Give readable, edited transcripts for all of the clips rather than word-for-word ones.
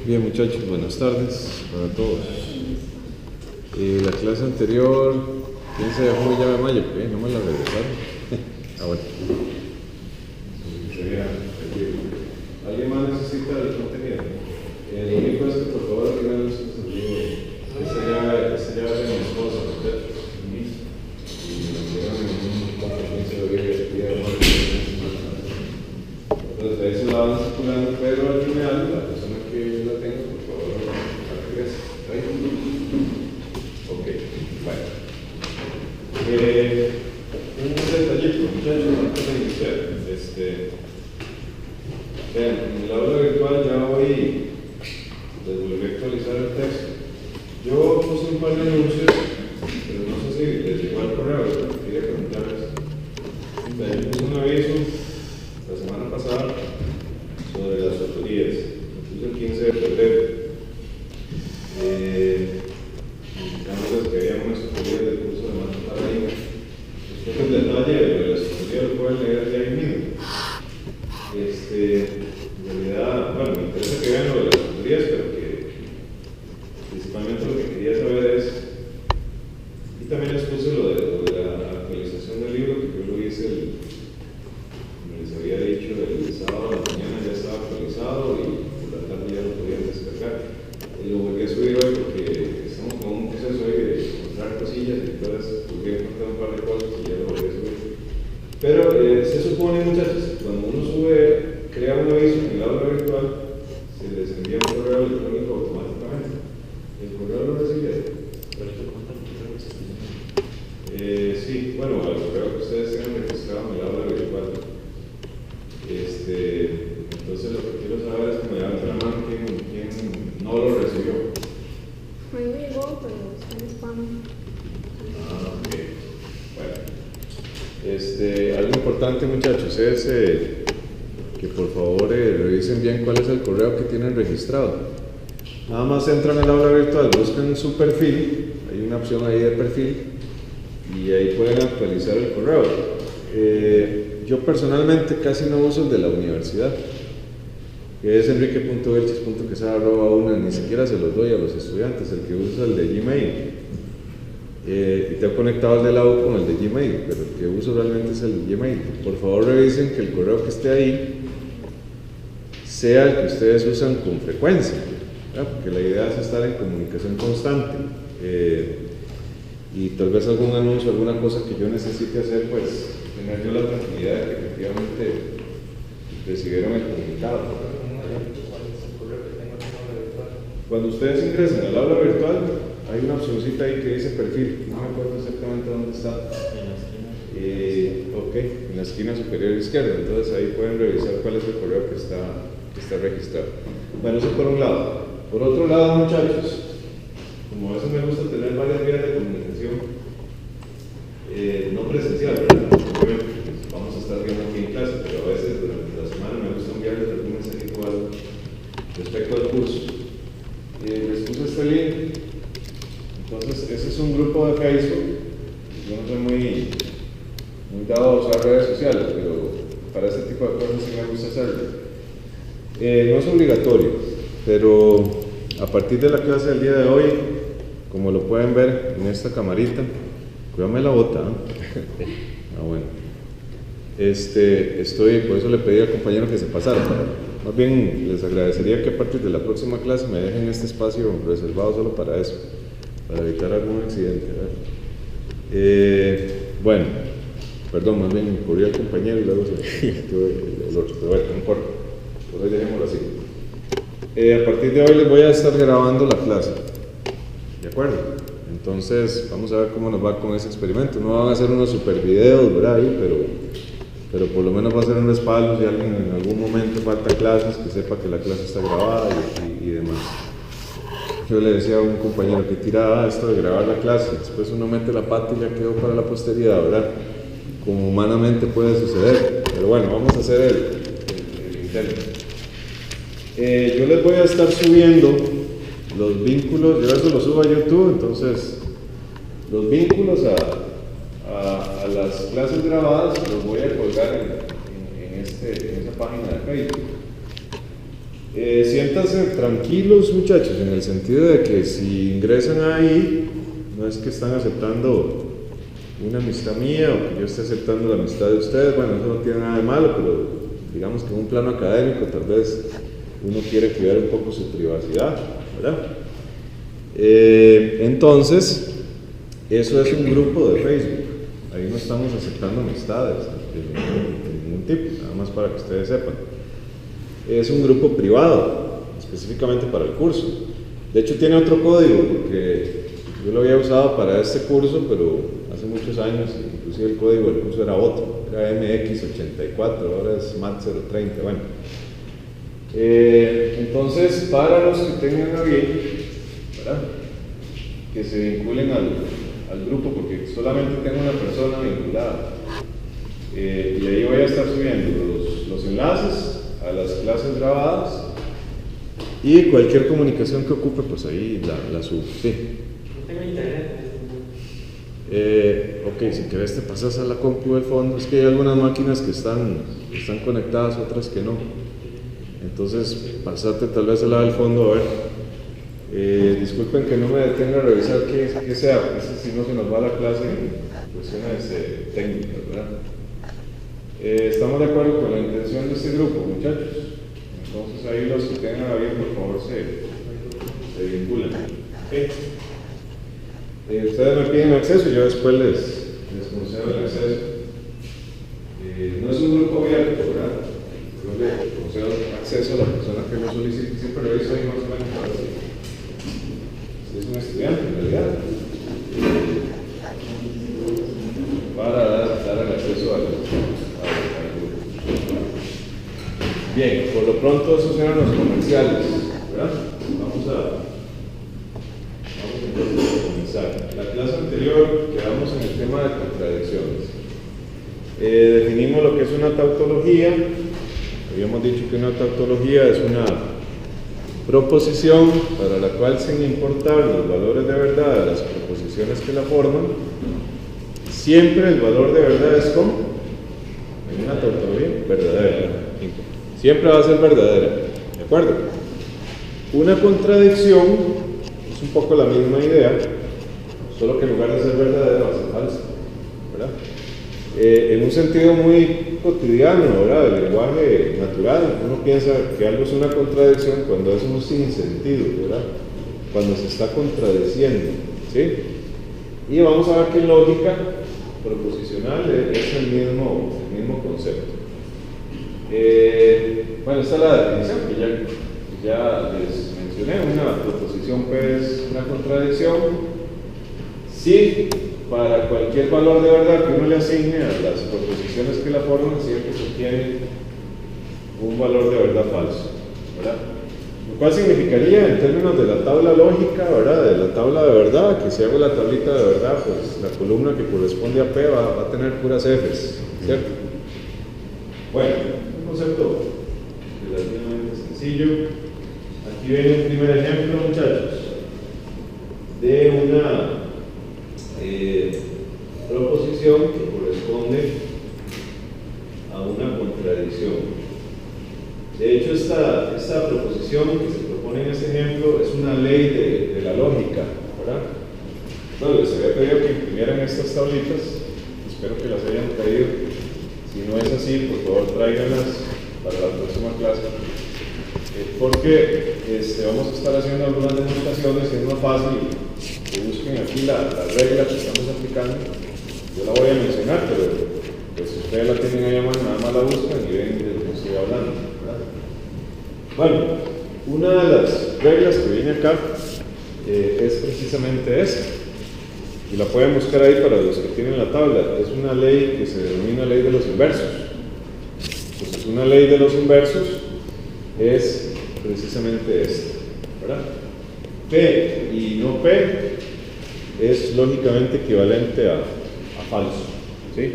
Bien, muchachos, buenas tardes para todos. La clase anterior, ¿quién se dejó llave de mayo? No me la regresaron. Bueno. ¿Alguien más necesita el contenido? Lo único es que por favor al final les digo, esa llave de mi esposa, y me dieron un compromiso de día de muerte. Entonces ahí se la van circulando, pero al final la persona que la tenga, por favor, la regrese. Ok, bueno. Un detallito, muchachos, antes de iniciar. Vean, en el aula virtual ya hoy les volví a actualizar el texto. Yo puse un par de anuncios, pero no sé si les llegó al correo, quería preguntarles. Yo puse un aviso la semana pasada sobre las tutorías. Lo puse el 15 de febrero. Indicándoles que había unas tutorías del curso de Marta Paraíba. Después el detalle de las tutorías lo pueden leer ya ahí mismo. En realidad, bueno, me interesa que vean lo de las tutorías, pero que principalmente lo que quería saber es, y también les puse lo de la actualización del libro, que yo lo hice, como les había dicho, el sábado de la mañana ya estaba actualizado y por la tarde ya lo podían descargar. Y lo volví a subir hoy porque estamos con un proceso hoy de encontrar cosillas y entonces volví a encontrar un par de cosas y ya lo volví a subir. Pero se supone, muchachos, cuando uno crea un aviso en el aula virtual, se les envía un correo electrónico automáticamente. ¿El correo lo recibieron? Sí, bueno, al correo que ustedes tengan registrado en el aula virtual. Entonces lo que quiero saber es que me levanten la mano quién no lo recibió. A mí me llegó, pero está en spam. Ok. Bueno. Algo importante, muchachos, es que por favor revisen bien cuál es el correo que tienen registrado. Nada más entran al aula virtual, buscan su perfil, hay una opción ahí de perfil y ahí pueden actualizar el correo. Yo personalmente casi no uso el de la universidad, que es enrique.vilches.quesada@una, ni siquiera se los doy a los estudiantes, el que usa el de Gmail. Y tengo conectado el de la U con el de Gmail, pero el que uso realmente es el de Gmail. Por favor revisen que el correo que esté ahí sea el que ustedes usan con frecuencia, ¿verdad? Porque la idea es estar en comunicación constante. Y tal vez algún anuncio, alguna cosa que yo necesite hacer, pues tener yo la tranquilidad de que efectivamente recibieron el comunicado. Cuando ustedes ingresen al aula virtual, hay una opcióncita ahí que dice perfil, no me acuerdo exactamente dónde está. Ok, en la esquina superior izquierda, entonces ahí pueden revisar cuál es el correo que está registrado. Bueno, eso por un lado. Por otro lado, muchachos, como a veces me gusta tener varias vías de comunicación, no presencial, ¿verdad? Obviamente, vamos a estar viendo aquí en clase, pero a veces durante la semana me gusta enviarles algún mensajito o algo respecto al curso. Les puse este link. Entonces, ese es un grupo de Facebook. Yo no soy muy dado a usar redes sociales, pero para este tipo de cosas sí me gusta hacerlo. No es obligatorio, pero a partir de la clase del día de hoy, como lo pueden ver en esta camarita, cuídame la bota, ¿eh? Bueno. Por eso le pedí al compañero que se pasara. Más bien, les agradecería que a partir de la próxima clase me dejen este espacio reservado solo para eso, para evitar algún accidente, ¿verdad? Bueno, perdón, más bien me corrió el compañero y luego el otro, pero bueno, no importa, por hoy dejémoslo así. A partir de hoy les voy a estar grabando la clase, ¿de acuerdo? Entonces, vamos a ver cómo nos va con ese experimento. No van a hacer unos super videos, ¿verdad? Ahí, pero por lo menos va a ser un respaldo si alguien en algún momento falta clases, que sepa que la clase está grabada y demás. Yo le decía a un compañero que tiraba esto de grabar la clase, después uno mete la pata y ya quedó para la posteridad, ¿verdad? Como humanamente puede suceder, pero bueno, vamos a hacer el intento. Yo les voy a estar subiendo los vínculos, yo eso lo subo a YouTube, entonces los vínculos a las clases grabadas los voy a colgar en esa página de Facebook. Siéntanse tranquilos, muchachos, en el sentido de que si ingresan ahí, no es que están aceptando una amistad mía o que yo esté aceptando la amistad de ustedes. Bueno, eso no tiene nada de malo, pero digamos que en un plano académico tal vez uno quiere cuidar un poco su privacidad, ¿verdad? Entonces, eso es un grupo de Facebook. Ahí no estamos aceptando amistades de ningún tipo, nada más para que ustedes sepan. Es un grupo privado, específicamente para el curso. De hecho, tiene otro código, porque yo lo había usado para este curso, pero hace muchos años, inclusive el código del curso era otro, era MX84, ahora es MAT030, bueno. Entonces, para los que tengan a bien, ¿verdad?, que se vinculen al grupo, porque solamente tengo una persona vinculada, y ahí voy a estar subiendo los enlaces a las clases grabadas y cualquier comunicación que ocupe, pues ahí la subo, sí. No tengo internet. Ok, si querés te pasas a la compu del fondo. Es que hay algunas máquinas que están conectadas, otras que no. Entonces, pasate tal vez al lado del fondo a ver. Disculpen que no me detenga a revisar qué sea, porque si no se nos va la clase en cuestiones técnicas, ¿verdad? Estamos de acuerdo con la intención de este grupo, muchachos. Entonces ahí los que tengan a bien, por favor, se vinculan. ¿Okay? Ustedes me piden acceso, yo después les concedo el acceso. No es un grupo abierto, ¿verdad? Yo le concedo acceso a la persona que lo solicite. Siempre lo reviso ahí más o menos para si es un estudiante en realidad, para dar el acceso al grupo. Bien, por lo pronto esos eran los comerciales, ¿verdad? Vamos a comenzar. La clase anterior quedamos en el tema de contradicciones. Definimos lo que es una tautología. Habíamos dicho que una tautología es una proposición para la cual, sin importar los valores de verdad de las proposiciones que la forman, siempre el valor de verdad es como en una tautología verdadera. Siempre va a ser verdadera, ¿de acuerdo? Una contradicción es un poco la misma idea, solo que en lugar de ser verdadera va a ser falsa, ¿verdad? En un sentido muy cotidiano, ¿verdad?, del lenguaje natural, uno piensa que algo es una contradicción cuando es un sinsentido, ¿verdad?, cuando se está contradiciendo, ¿sí? Y vamos a ver que en lógica proposicional es el mismo concepto. Bueno, esta es la definición que ya les mencioné. Una proposición P es una contradicción si para cualquier valor de verdad que uno le asigne a las proposiciones que la forman siempre se obtiene un valor de verdad falso, ¿verdad? Lo cual significaría, en términos de la tabla lógica, ¿verdad?, de la tabla de verdad, que si hago la tablita de verdad, pues la columna que corresponde a P va a tener puras Fs, ¿cierto? Bueno, un concepto relativamente sencillo. Aquí viene un primer ejemplo, muchachos, de una proposición que corresponde a una contradicción. De hecho, esta proposición que se propone en este ejemplo es una ley de la lógica, ¿verdad? Bueno, les había pedido que imprimieran estas tablitas, espero que las hayan traído. Si no es así, por favor tráiganlas para la próxima clase, porque vamos a estar haciendo algunas demostraciones y es más fácil que busquen aquí la regla que estamos aplicando. Yo la voy a mencionar, pero pues, si ustedes la tienen ahí a mano, nada más la buscan y ven de lo que estoy hablando, ¿verdad? Bueno, una de las reglas que viene acá es precisamente esta, y la pueden buscar ahí para los que tienen la tabla. Es una ley que se denomina ley de los inversos. Entonces, una ley de los inversos es precisamente esta, ¿verdad? P y no P es lógicamente equivalente a falso, ¿sí?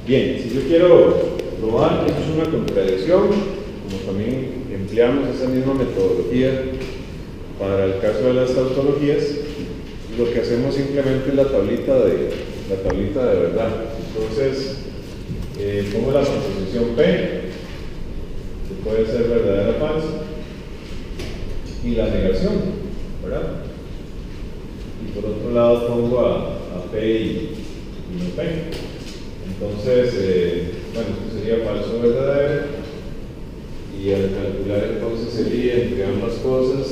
Bien, si yo quiero probar que eso es una contradicción, como también empleamos esa misma metodología para el caso de las tautologías, lo que hacemos simplemente es la tablita de verdad. Entonces, pongo la proposición P que puede ser verdadera o falsa, y la negación, ¿verdad? Y por otro lado pongo a P y no P. Entonces, bueno, esto sería falso o verdadero, y al calcular entonces el I entre ambas cosas,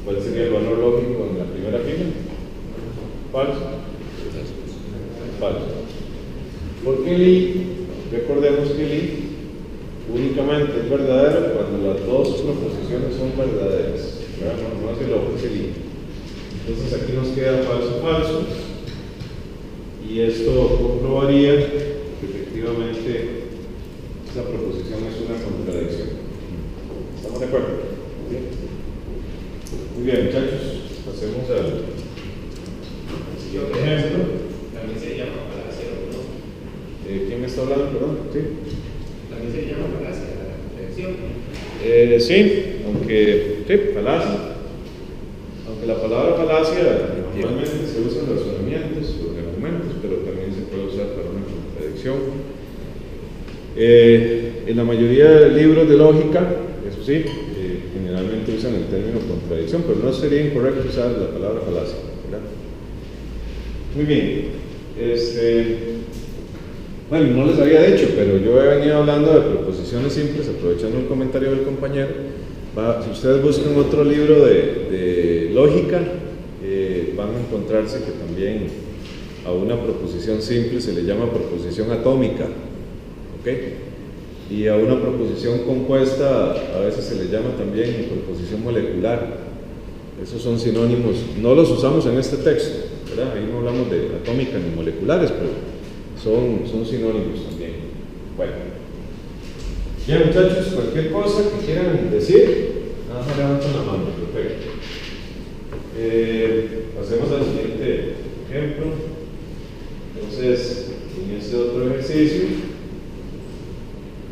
¿cuál sería el valor lógico en la primera fila? Falso. Falso. ¿Por qué el I? Recordemos que el I únicamente es verdadero cuando las dos proposiciones son verdaderas, ¿verdad? No es el ojo, es el I. Entonces aquí nos queda falso, falso, y esto comprobaría que efectivamente esa proposición es una contradicción. ¿Estamos de acuerdo? ¿Sí? Muy bien, muchachos, pasemos al siguiente ejemplo. También se llama falacia, ¿no? ¿Quién me está hablando? Perdón. ¿Sí? También se llama falacia, la predicción. Sí, aunque, sí, falacia. Aunque la palabra falacia normalmente se usa en razonamientos o en argumentos, pero también se puede usar para una contradicción. En la mayoría de libros de lógica, eso sí, generalmente usan el término contradicción, pero no sería incorrecto usar la palabra falacia, ¿verdad? Muy bien. Bueno, no les había dicho, pero yo he venido hablando de proposiciones simples, aprovechando el comentario del compañero. Si ustedes buscan otro libro de lógica, van a encontrarse que también a una proposición simple se le llama proposición atómica, ¿ok? Y a una proposición compuesta a veces se le llama también proposición molecular. Esos son sinónimos, no los usamos en este texto, ¿verdad? Ahí no hablamos de atómica ni moleculares, pero son sinónimos también. Bueno. Bien, muchachos, cualquier cosa que quieran decir, nada más levanten la mano, perfecto. Pasemos al siguiente ejemplo. Entonces, en este otro ejercicio,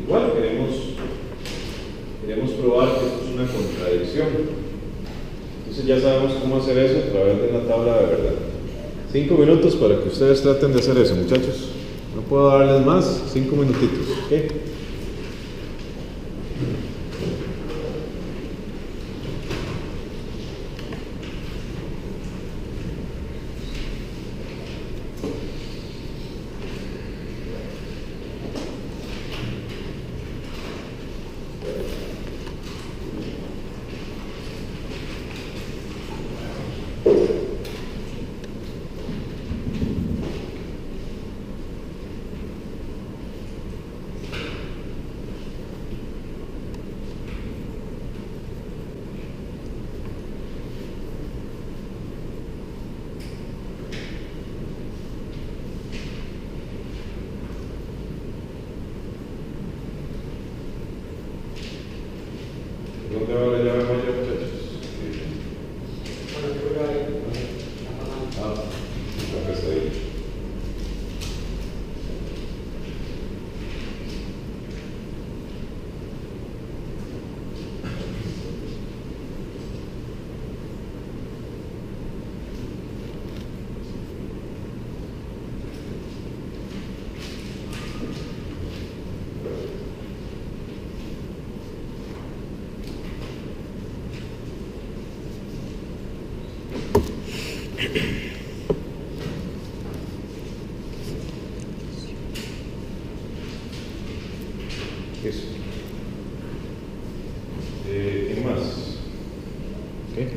igual queremos probar que esto es una contradicción. Entonces ya sabemos cómo hacer eso a través de la tabla de verdad. 5 minutos para que ustedes traten de hacer eso, muchachos. No puedo darles más, 5 minutitos, ¿ok? ¿Dónde va la llave mayor, muchachos? Acá está ahí. Eso. ¿Quién más? ¿Qué es?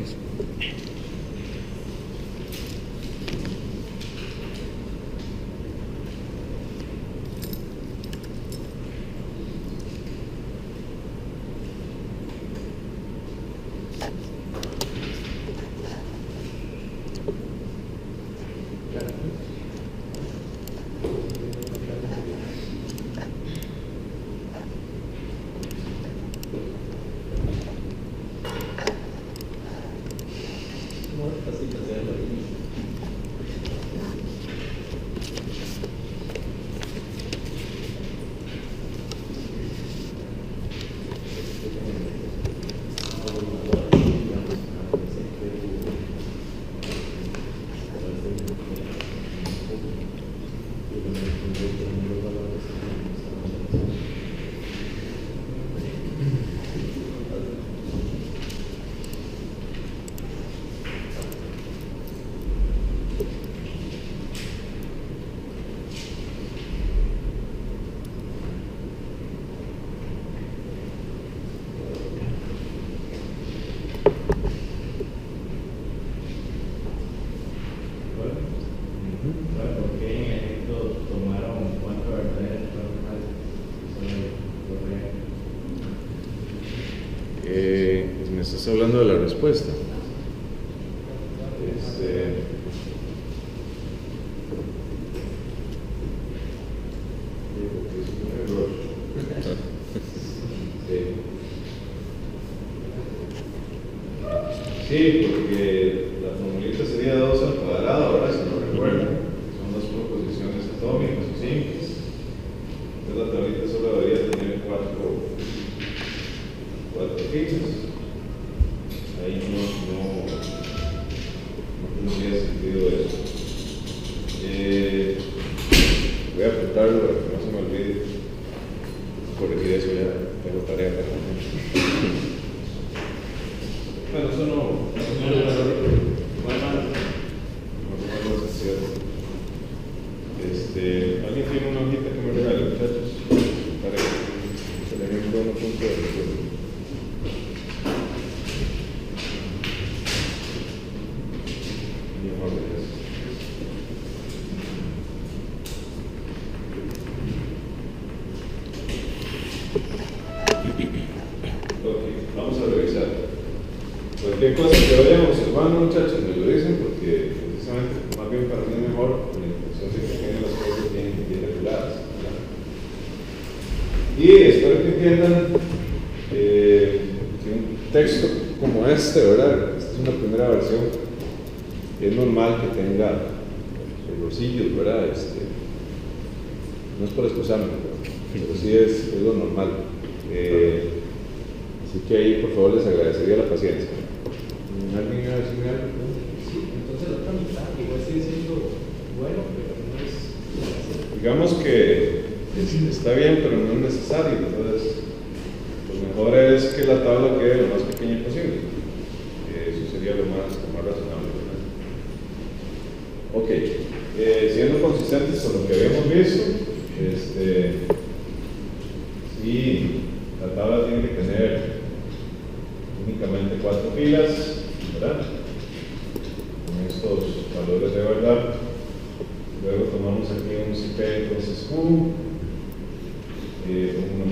estás hablando de la respuesta. Sí, porque la formulita sería 2 al cuadrado, ahora si no recuerdan, son dos proposiciones atómicas o simples. Entonces la tablita solo debería tener 4 fichas. Ahí no tendría sentido eso. Voy a apuntarlo para que no se me olvide corregir eso, ya tengo tarea para bueno, eso no es cierto. ¿Alguien tiene una hojita que me regale, muchachos? Para que se le den un punto de recuerdo. Vamos a revisar. Cualquier cosa que vayan observando, muchachos, me lo dicen porque precisamente más bien para mí es mejor con la intención de que tengan las cosas bien reguladas. Y espero que entiendan que un texto como este, ¿verdad? Esta es una primera versión. Es normal que tenga errorcillos, ¿verdad? No es por excusarme, pero sí es lo normal. Así que ahí, por favor, les agradecería la paciencia. ¿Alguien iba a decirme algo? Sí, entonces la otra mitad igual sigue siendo bueno, pero no es... Digamos que está bien, pero no es necesario. Entonces, lo mejor es que la tabla quede lo más pequeña posible. Eso sería lo más razonable, ¿verdad? Ok, siendo consistentes con lo que habíamos visto, sí, la tabla tiene que tener únicamente 4 filas, ¿verdad? Con estos valores de verdad. Luego tomamos aquí un CP, entonces Q, un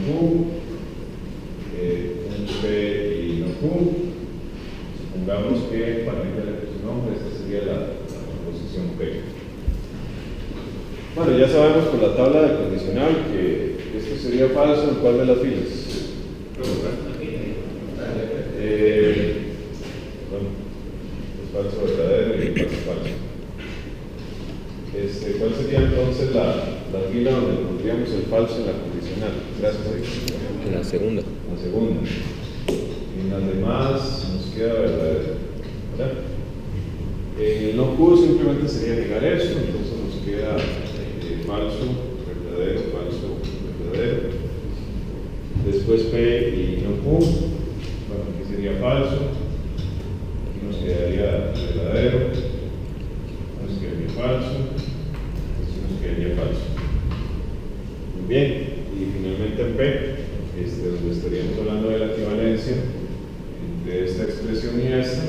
Q, un P y no Q. Supongamos que para meterle su nombre, esta sería la posición P. Bueno, ya sabemos por la tabla de condicional que esto sería falso en cuál de las filas. Bueno, es falso verdadero y falso falso. ¿Cuál sería entonces la fila donde pondríamos el falso en la condicional? Gracias, Héctor. En la segunda. La segunda. Y en las demás nos queda verdadero, ¿verdad? En el no Q simplemente sería negar eso, entonces nos queda falso, verdadero, falso, verdadero. Después P y no Q, bueno, aquí sería falso, aquí nos quedaría verdadero, nos quedaría falso, aquí nos quedaría falso. Muy bien, y finalmente en P, donde estaríamos hablando de la equivalencia entre esta expresión y esta.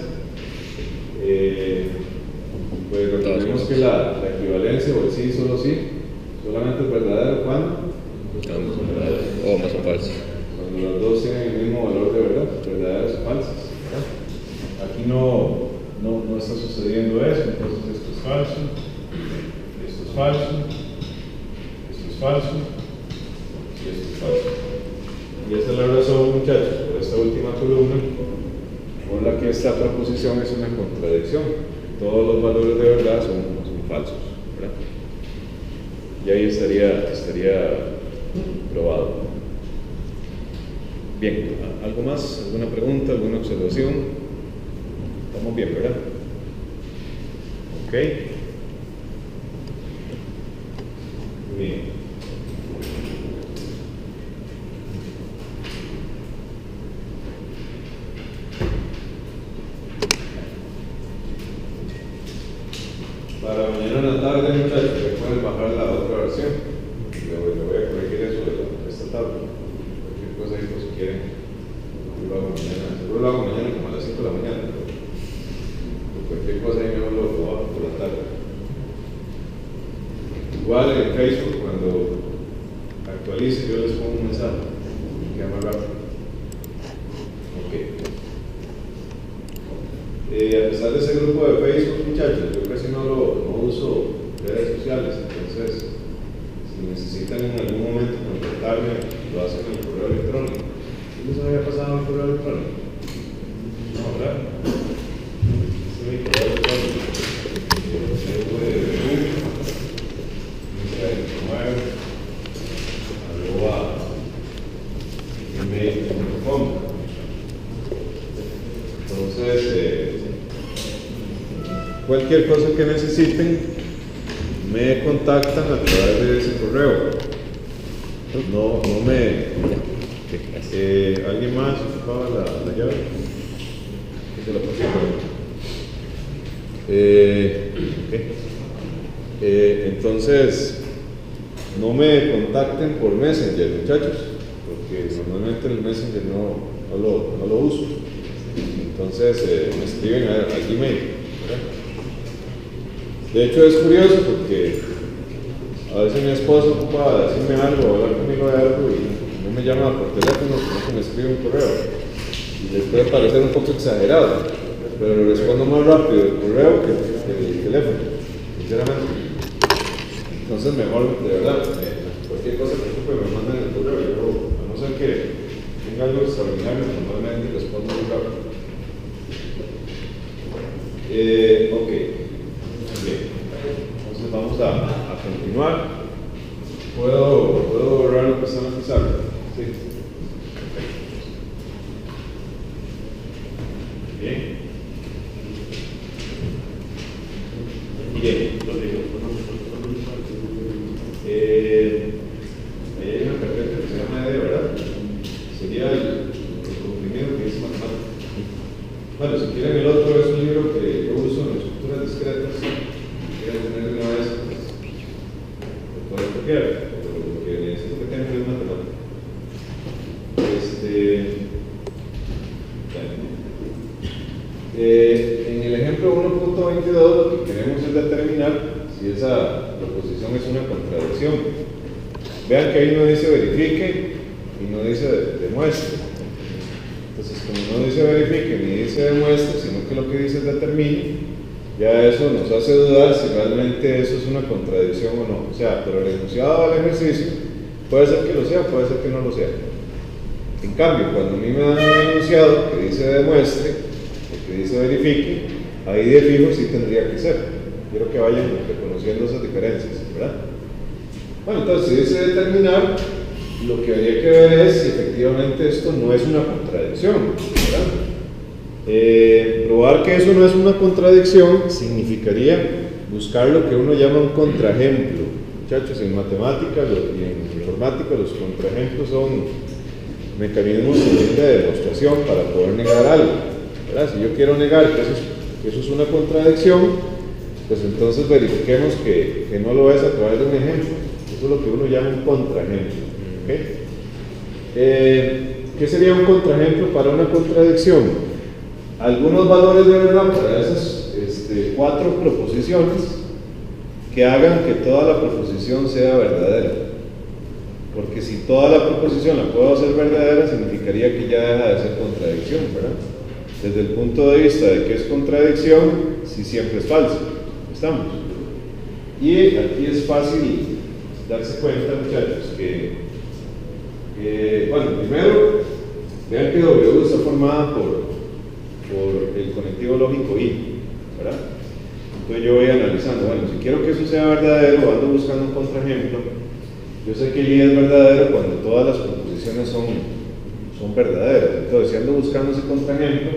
Pues recordemos que la equivalencia o el sí solo sí solamente es verdadero cuando O más o falso. cuando los dos tienen el mismo valor de verdad, verdaderos o falsos, ¿verdad? Aquí no está sucediendo eso, entonces esto es falso, esto es falso, esto es falso y esto es falso. Y esa es la razón, muchachos, por esta última columna por la que esta proposición es una contradicción. Todos los valores de verdad son falsos, ¿verdad? Y ahí estaría probado. Bien, ¿algo más? ¿Alguna pregunta? ¿Alguna observación? Estamos bien, ¿verdad? Ok. Bien. Para mañana en la tarde, muchachos, pueden bajar la otra versión. Le voy a corregir eso de esta tarde. Cualquier cosa ahí, pues, si quieren, lo hago mañana. Seguro lo hago mañana como a las 5 de la mañana, pero cualquier cosa ahí mejor lo bajo por la tarde. Igual en Facebook, cuando actualice, yo les pongo un mensaje. Queda más rápido. Ok. A pesar de ese grupo de Facebook, muchachos, yo casi no uso redes sociales, entonces si necesitan en algún momento contactarme, lo hacen en el correo electrónico. ¿Qué les había pasado en el correo electrónico? No, ¿verdad? Este es mi correo electrónico. @gmail.com. Entonces, cualquier cosa que necesiten, me contactan a través de ese correo. No me... ¿Alguien más ocupaba la llave? Que se la pasé. Entonces, no me contacten por Messenger, muchachos, porque normalmente el Messenger no lo uso. Entonces, me escriben a Gmail, ¿verdad? De hecho, es curioso porque a veces mi esposa ocupa decirme algo o hablar conmigo de algo y no me llama por teléfono, sino que me escribe un correo. Y les puede parecer un poco exagerado, pero le respondo más rápido el correo que el teléfono, sinceramente. Entonces, mejor, de verdad, cualquier cosa que ocupe me mandan el correo. Yo, a no ser que tenga algo extraordinario, normalmente respondo muy rápido. Ok. Bien. Entonces vamos a continuar. ¿Puedo borrar lo que está en la pizarra? Sí. Bien. Bien. Ahí hay una carpeta que se llama ED, ¿verdad? Sería el comprimido que dice matemática. Bueno, si quieren el otro es un libro que yo uso en estructuras discretas. Si quieren tener una vez, lo pueden copiar, pero lo que necesito que tengan es matemática. En el ejemplo 1.22 lo que queremos es determinar si esa proposición es una contradicción. Vean que ahí no dice verifique y no dice demuestre. Entonces, como no dice verifique ni dice demuestre, sino que lo que dice es determine, ya eso nos hace dudar si realmente eso es una contradicción o no. O sea, pero el enunciado del ejercicio puede ser que lo sea, puede ser que no lo sea. En cambio, cuando a mí me dan un enunciado que dice demuestre o que dice verifique, ahí de fijo sí tendría que ser. Quiero que vayan reconociendo esas diferencias, ¿verdad? Bueno, entonces si dice determinar, lo que habría que ver es si efectivamente esto no es una contradicción, ¿verdad? Probar que eso no es una contradicción significaría buscar lo que uno llama un contraejemplo. Muchachos, en matemáticas y en informática los contraejemplos son mecanismos de demostración para poder negar algo, ¿verdad? Si yo quiero negar que eso es una contradicción, pues entonces verifiquemos que no lo es a través de un ejemplo. Eso es lo que uno llama un contraejemplo. ¿Okay? ¿Qué sería un contraejemplo para una contradicción? Algunos valores de verdad para esas 4 proposiciones que hagan que toda la proposición sea verdadera. Porque si toda la proposición la puedo hacer verdadera, significaría que ya deja de ser contradicción, ¿verdad? Desde el punto de vista de que es contradicción, si siempre es falso. ¿Estamos? Y aquí es fácil darse cuenta, muchachos, que bueno, primero, vean que W está formada por el conectivo lógico I, ¿verdad? Entonces yo voy analizando, bueno, si quiero que eso sea verdadero, ando buscando un contraejemplo. Yo sé que el I es verdadero cuando todas las proposiciones son verdaderas. Entonces, si ando buscando ese contraejemplo,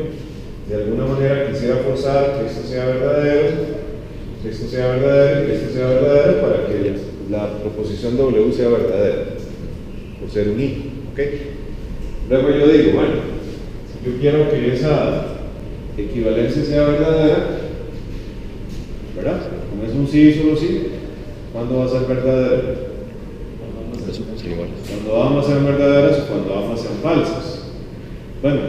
de alguna manera quisiera forzar que esto sea verdadero, que esto sea verdadero y que esto sea verdadero para que la proposición W sea verdadera, por ser un I, ¿ok? Luego yo digo, bueno, si yo quiero que esa equivalencia sea verdadera, ¿verdad? Como es un sí y solo sí, ¿cuándo va a ser verdadera? Cuando ambas sean verdaderas o cuando ambas sean falsas. Bueno,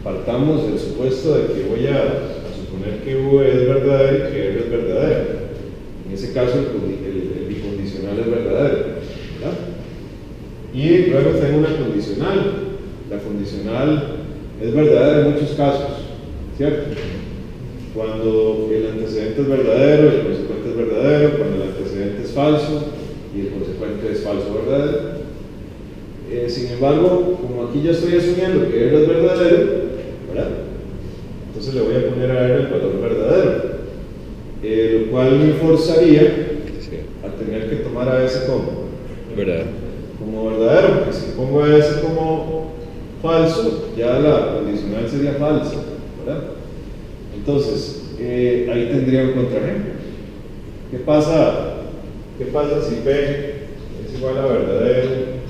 partamos del supuesto de que voy a suponer que V es verdadero y que R es verdadero. En ese caso el bicondicional es verdadero, ¿verdad? Y luego tengo una condicional. La condicional es verdadera en muchos casos, ¿cierto? cuando el antecedente es verdadero y el consecuente es verdadero, cuando el antecedente es falso y el consecuente es falso verdadero. Sin embargo, como aquí ya estoy asumiendo que R es verdadero, ¿verdad? Entonces le voy a poner a R el valor verdadero, lo cual me forzaría a tener que tomar a S como verdadero, porque si pongo a S como falso, ya la condicional sería falsa, ¿verdad? Entonces, ahí tendría un contraejemplo. ¿Qué pasa si P es igual a verdadero,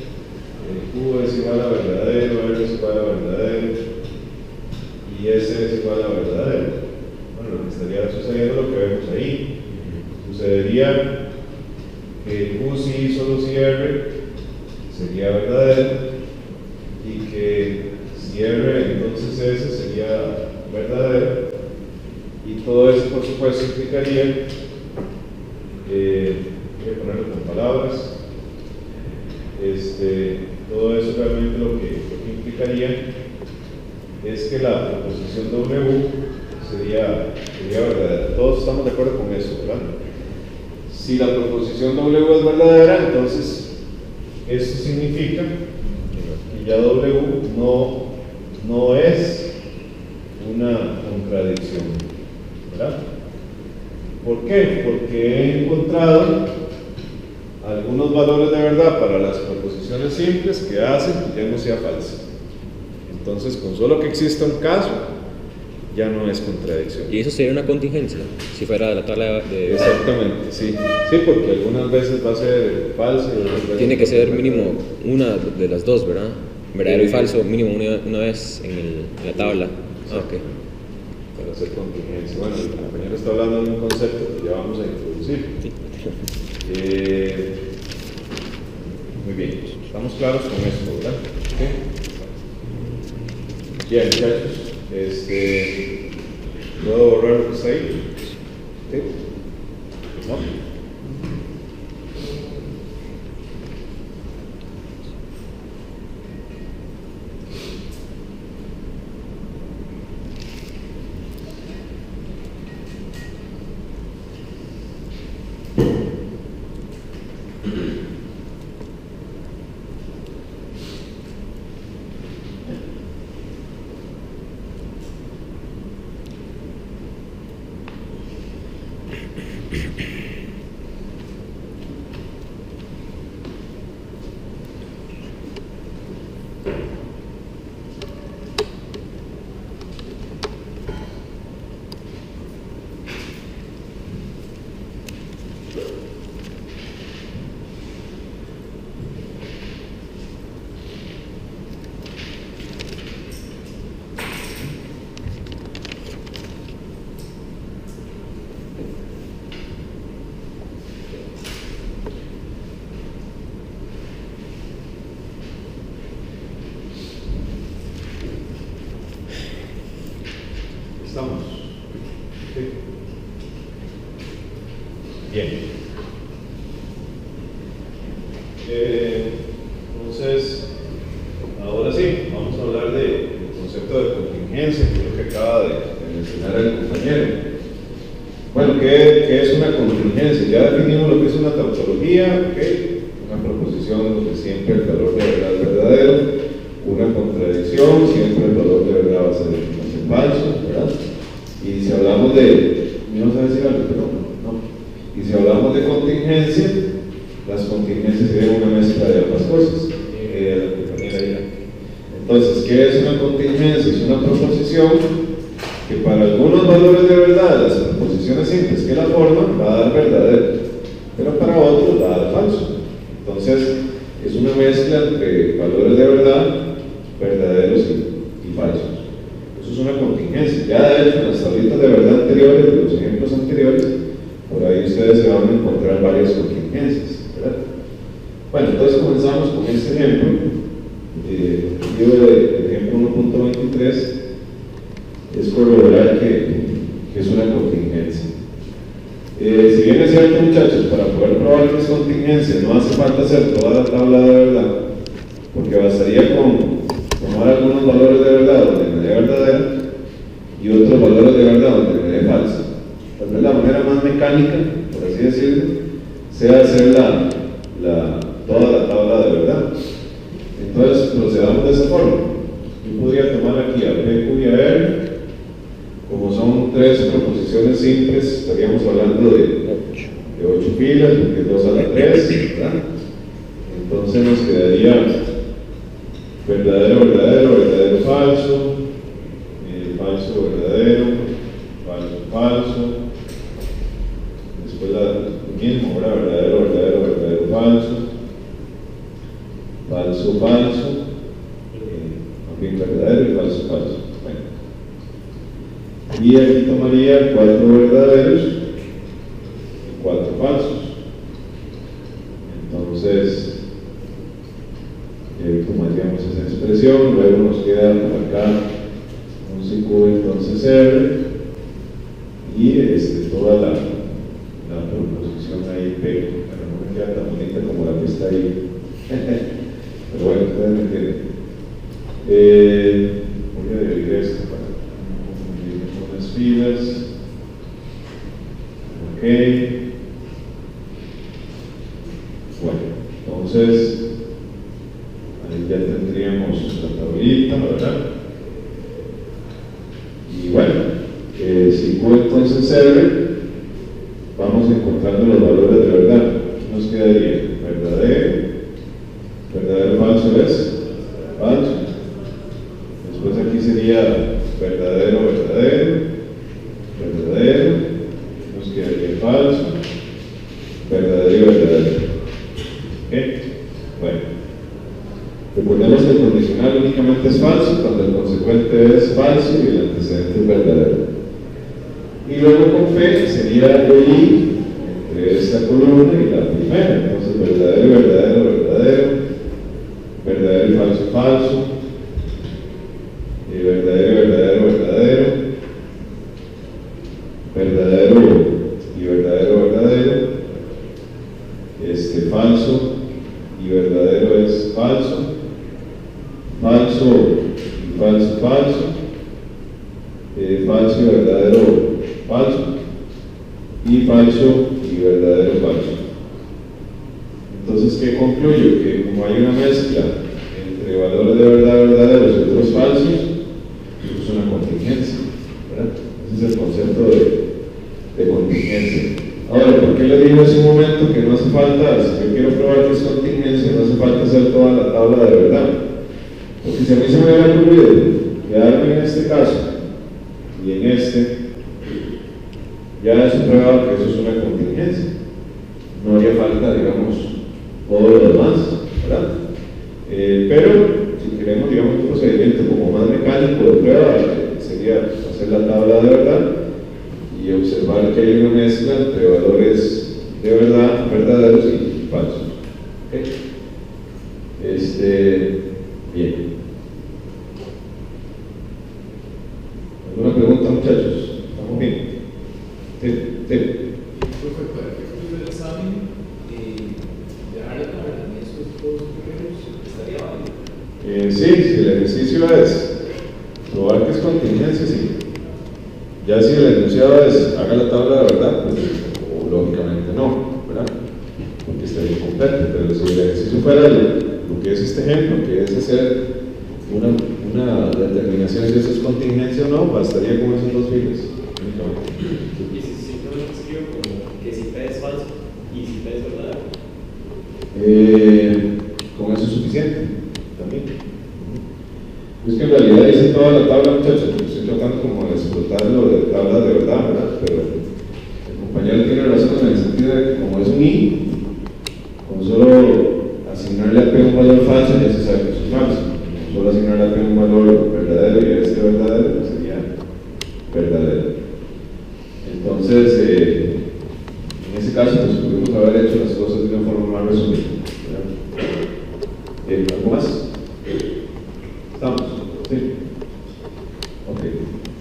Q es igual a verdadero, R es igual a verdadero y S es igual a verdadero? Bueno, lo que estaría sucediendo es lo que vemos ahí. Sucedería que Q sí, solo si R sería verdadero y que si R entonces S sería verdadero, y todo eso por supuesto implicaría, voy a ponerlo con palabras, todo eso realmente lo que implicaría es que la proposición W sería verdadera. Todos estamos de acuerdo con eso, ¿verdad? Si la proposición W es verdadera, entonces eso significa que ya W no es una contradicción, ¿verdad? ¿Por qué? Porque he encontrado algunos valores de verdad para las proposiciones simples que hacen que ya no sea falsa. Entonces, con solo que exista un caso, ya no es contradicción. Y eso sería una contingencia, si fuera de la tabla de... Exactamente, sí. Sí, porque algunas veces va a ser falso y otras veces Tiene que ser mínimo una de las dos, ¿verdad? Verdadero y falso, mínimo una vez en la tabla. Ah, ok. Para hacer contingencia. Bueno, el compañero está hablando de un concepto que ya vamos a introducir. Sí. Muy bien, estamos claros con esto, ¿verdad? ¿Sí? Bien, muchachos, ¿puedo borrar lo que está ahí? ¿Sí? ¿No? ¿Estamos? Sí. Bien. Entonces, ahora sí, vamos a hablar del concepto de contingencia, que es lo que acaba de mencionar el compañero. Bueno, ¿qué es una contingencia? Ya definimos lo que es una tautología, ¿okay? Una proposición en donde siempre el valor de verdad es verdadero, una contradicción, siempre el valor de verdad va a ser falso, ¿verdad? Y si hablamos de, ¿me vas a decir algo? No. Y si hablamos de contingencia, las contingencias serían una mezcla de ambas cosas. Entonces, ¿qué es una contingencia? Es una proposición que para algunos valores de verdad, las proposiciones simples que la forman, va a dar verdadero, pero para otros va a dar falso. Entonces, es una mezcla entre valores de verdad, verdaderos y falsos. Eso es una contingencia. Ya de hecho, en las tablitas de verdad anteriores, de los ejemplos anteriores, por ahí ustedes se van a encontrar varias contingencias, ¿verdad? Bueno, entonces comenzamos con este ejemplo. El ejemplo 1.23 es corroborar que es una contingencia. Si bien es cierto, muchachos, para poder probar que es contingencia no hace falta hacer toda la tabla de verdad, porque bastaría con tomar algunos valores de verdad donde me dé verdadera y otros valores de verdad donde me dé verdadera y falsa. Tal vez la manera más mecánica, por así decirlo, sea hacer toda la tabla de verdad. Entonces procedamos de esa forma. Yo podría tomar aquí a P, Q y a R, como son tres proposiciones simples, estaríamos hablando de 8 filas, porque 2 a la 3, ¿verdad? Entonces nos quedaría verdadero, verdadero, verdadero, falso, falso, verdadero, falso, falso, después lo mismo, ¿verdad? Verdadero, verdadero, verdadero, falso, falso, falso, también verdadero y falso, falso. Bueno. Y aquí tomaría 4 verdaderos y 4 falsos. Entonces, tomaríamos esa expresión, luego nos queda por acá un CQ, entonces R, y toda la proposición ahí P, pero no me queda tan bonita como la que está ahí. Pero bueno, ustedes me entienden. Voy a dividir esto para confundir con las filas. Ok. Bueno, entonces ahí ya tendríamos la tablita, ¿verdad? Y bueno, si Q entonces R, vamos encontrando los valores de verdad. Nos quedaría verdadero, verdadero, falso es falso. Después aquí sería verdadero, verdadero, verdadero, nos quedaría falso, verdadero y verdadero. ¿Ok? Bueno, recordemos que el condicional únicamente es falso cuando el consecuente es falso y el antecedente es verdadero. Y luego con P sería el I entre esta columna y la primera. Entonces verdadero, verdadero, verdadero, verdadero y falso, falso, y verdadero, verdadero, verdadero, verdadero y verdadero, verdadero, falso y verdadero es falso, falso y falso, falso, falso y verdadero, falso, y falso y verdadero, falso. Entonces, ¿qué concluyo? Que como hay una mezcla entre valores de verdad verdaderos y otros falsos, eso es una contingencia, ¿verdad? Ese es el concepto de contingencia. Ahora, ¿por qué le digo hace un momento que no hace falta, si yo quiero probar que es contingencia, no hace falta hacer toda la tabla de verdad? Porque si a mí se me hubiera ocurrido quedarme en este caso y en este, ya eso prueba que eso es una contingencia. No haría falta, digamos, todo lo demás, ¿verdad? Pero si queremos, digamos, un procedimiento como más mecánico de prueba, sería hacer la tabla de verdad y observar que hay una mezcla entre valores de verdad, verdaderos y falsos. ¿Okay? Bien. ¿Alguna pregunta, muchachos? ¿Estamos bien? Sí. Profe, para que efectos del examen, dejar la tabla en estos dos primeros estaría válido. Sí, si el ejercicio es probar que es contingencia, sí. Ya si el enunciado es haga la tabla de verdad, pues lógicamente no, ¿verdad? Porque estaría incompleto. Pero si el ejercicio fuera lo que es este ejemplo, que es hacer una determinación si eso es contingencia o no, bastaría con esos dos filas únicamente. Y si simplemente escribo como que si P es falso y si P es verdadero. Con eso es suficiente también. Es que en realidad hice toda la tabla, muchachos, estoy tratando como de explotarlo de tablas de verdad, ¿verdad? Pero el compañero tiene razón en el sentido de que como es un I, con solo asignarle a P un valor falso ya se sabe que eso es falso. Con solo asignarle a P un valor verdadero y a este verdadero, pues sería verdadero. Entonces, en ese caso, pues pudimos haber hecho las cosas de una forma más resumida, ¿verdad? ¿Algo más? ¿Estamos? Sí. Ok.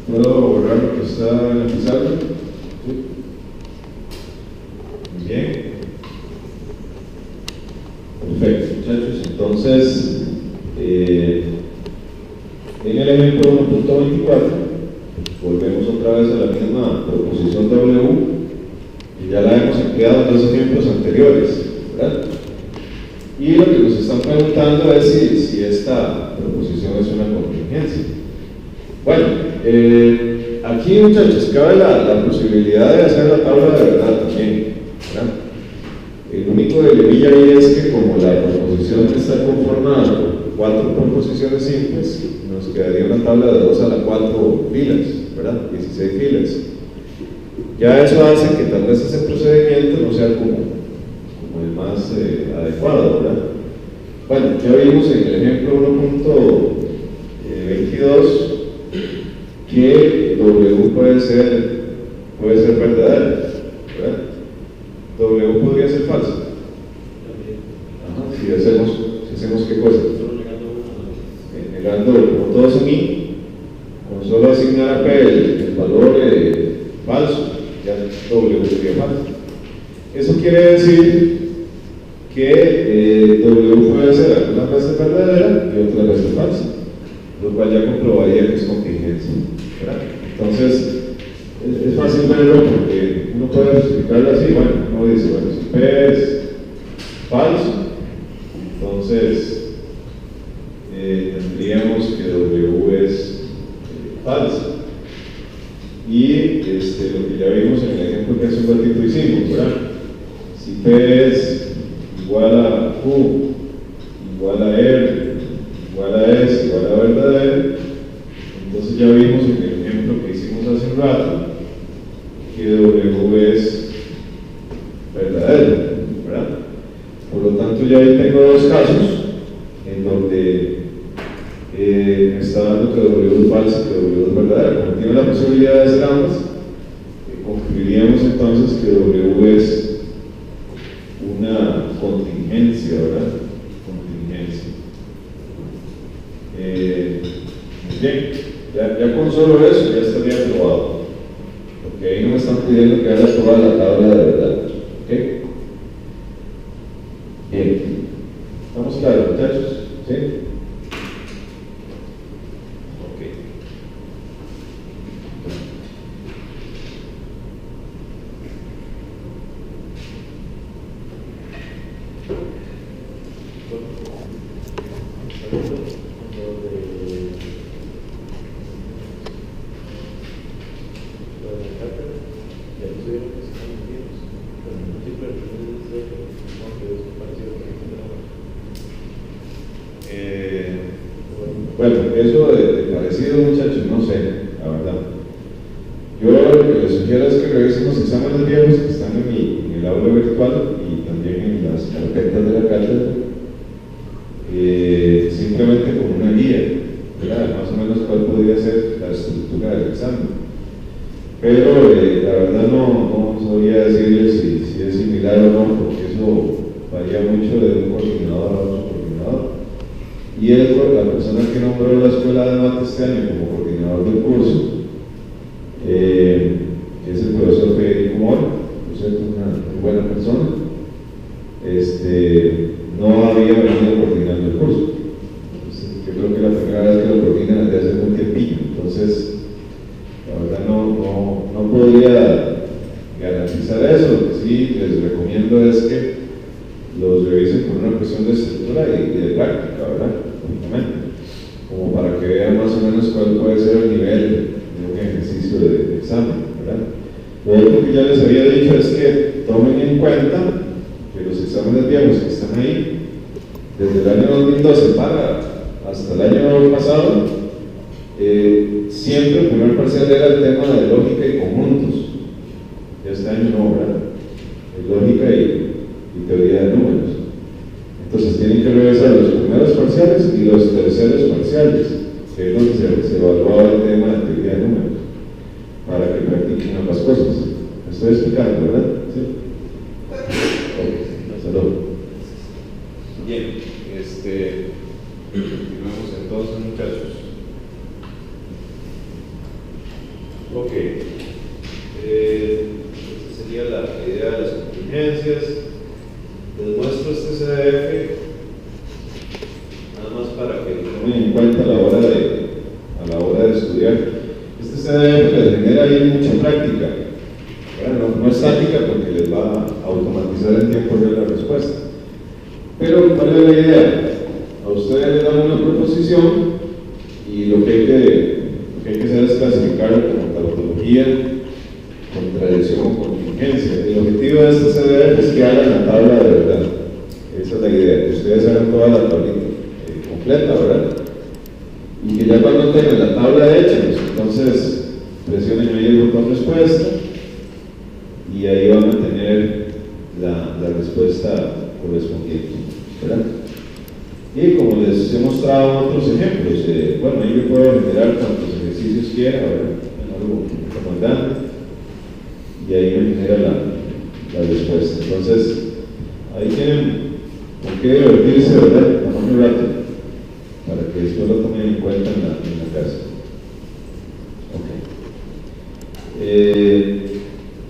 ¿Puedo borrar lo que está en la pizarra? Sí. Bien. Perfecto, muchachos. Entonces, en el ejemplo 1.24, volvemos otra vez a la misma proposición W, y ya la hemos empleado en dos ejemplos anteriores, ¿verdad? Y lo que nos están preguntando es si esta proposición es una contingencia. Bueno, aquí, muchachos, cabe la posibilidad de hacer la tabla de verdad también, ¿verdad? El único dilemilla ahí es que como la proposición está conformada por 4 proposiciones simples, nos quedaría una tabla de 2 a la 4 filas, ¿verdad? 16 filas. Ya eso hace que tal vez ese procedimiento no sea como el más adecuado, ¿verdad? Bueno, ya vimos en el ejemplo 1.22 que W puede ser verdadero, ¿verdad? W podría ser falso. Ajá, si hacemos qué cosa. Negando, como todos son I, con solo asignar a P el valor falso, ya W sería falso. Eso quiere decir que W puede ser algunas veces verdadera y otras veces falsa, lo cual ya comprobaría que es contingencia, ¿verdad? Entonces, es fácil verlo porque uno puede justificarlo así. Bueno, uno dice, bueno, si P es falso, entonces tendríamos que W es falsa. Y lo que ya vimos en el ejemplo que hace un ratito hicimos, ¿verdad? Si P es igual a Q, igual a R, igual a S, igual a verdadero, entonces ya vimos en el ejemplo que hicimos hace un rato que W es verdadero, ¿verdad? Por lo tanto, ya ahí tengo dos casos en donde me está dando que W es falso y que W es verdadero. Como tiene la posibilidad de ser ambas, concluiríamos entonces que W es una contingencia, ¿verdad? Contingencia. Muy bien, ya con solo eso ya estaría aprobado, porque ahí no me están pidiendo que haga toda la tabla de verdad. ¿Ok? Bien. ¿Estamos claros, muchachos? ¿Sí? Ok. Bueno, eso de parecido, muchachos, no sé, la verdad. Yo lo que les sugiero es que revisen los exámenes viejos que están en el aula virtual y también en las carpetas de la cátedra, simplemente como una guía, ¿verdad? Más o menos cuál podría ser la estructura del examen. Pero la verdad no sabría decirles si es similar o no, porque eso varía mucho de un coordinador a otro coordinador. Y la persona que nombró la escuela de mate este año como coordinador del curso, que es el profesor Federico Mora, por cierto, una muy buena persona, no había venido coordinando el curso. Entonces, yo creo que la primera vez que lo coordina desde hace un tiempillo. Entonces, la verdad no podría garantizar eso. Lo que sí les recomiendo es que los revisen por una cuestión de estructura y de práctica, ¿verdad? Como para que vean más o menos cuál puede ser el nivel de un ejercicio de examen, ¿verdad? Lo otro que ya les había dicho es que tomen en cuenta que los exámenes viejos que están ahí, desde el año 2012 hasta el año pasado, siempre el primer parcial era el tema de lógica y conjuntos. Ya este año no, ¿verdad? Es lógica y teoría de números. Entonces tienen que revisar los primeros parciales y los terceros parciales, que es donde se evaluaba el tema de teoría de números, para que practiquen ambas cosas. ¿Me estoy explicando, verdad? ¿Sí? Ok, salud. Bien, continuamos entonces, muchachos. Ok, esa sería la idea de las contingencias. Les muestro este CDF nada más para que lo tomen en cuenta a la hora de estudiar. Este CDF les genera ahí mucha práctica. Bueno, no estática porque les va a automatizar el tiempo de la respuesta. Pero ¿cuál es la idea? A ustedes les dan una proposición y lo que hay que hacer es clasificarlo como tautología, contradicción o contingencia. El objetivo de este CDF es que hagan la tabla de verdad. Esa es la idea, que ustedes hagan toda la tablita completa, ¿verdad? Y que ya cuando tengan la tabla hecha, pues entonces presionen ahí el botón respuesta y ahí van a tener la respuesta correspondiente, ¿verdad? Y como les he mostrado otros ejemplos, bueno, ahí yo puedo generar cuantos ejercicios quiera, ¿verdad? Algo como grande, y ahí me genera la respuesta. Entonces, ahí tienen con qué divertirse, ¿verdad? Tomar un rato, para que después lo tomen en cuenta en la casa. Ok.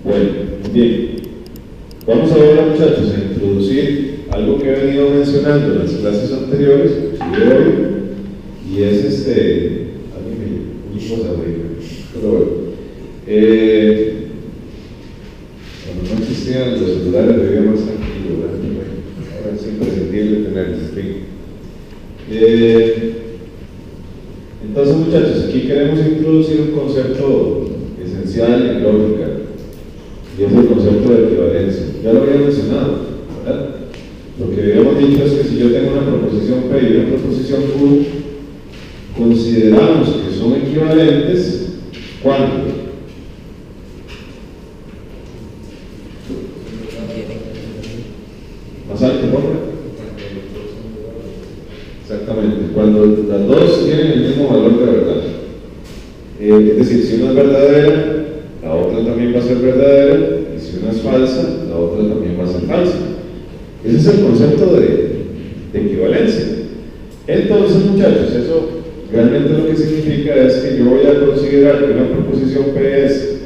Bueno, bien. Vamos ahora, muchachos, a introducir algo que he venido mencionando en las clases anteriores, de hoy, y es alguien me dijo pero bueno, cuando no existían los celulares vivía más tranquilo, ¿verdad? Ahora es imprescindible tenerlos, en fin. Entonces, muchachos, aquí queremos introducir un concepto esencial en lógica, y es el concepto de equivalencia. Ya lo había mencionado, ¿verdad? Lo que habíamos dicho es que si yo tengo una proposición P y una proposición Q, consideramos que son equivalentes ¿cuándo? Más alto, ¿no? Exactamente, cuando las dos tienen el mismo valor de verdad. Es decir, si una es verdadera, la otra también va a ser verdadera, y si una es falsa, la otra también va a ser falsa. Ese es el concepto de equivalencia. Entonces, muchachos, eso realmente lo que significa es que yo voy a considerar que una proposición P es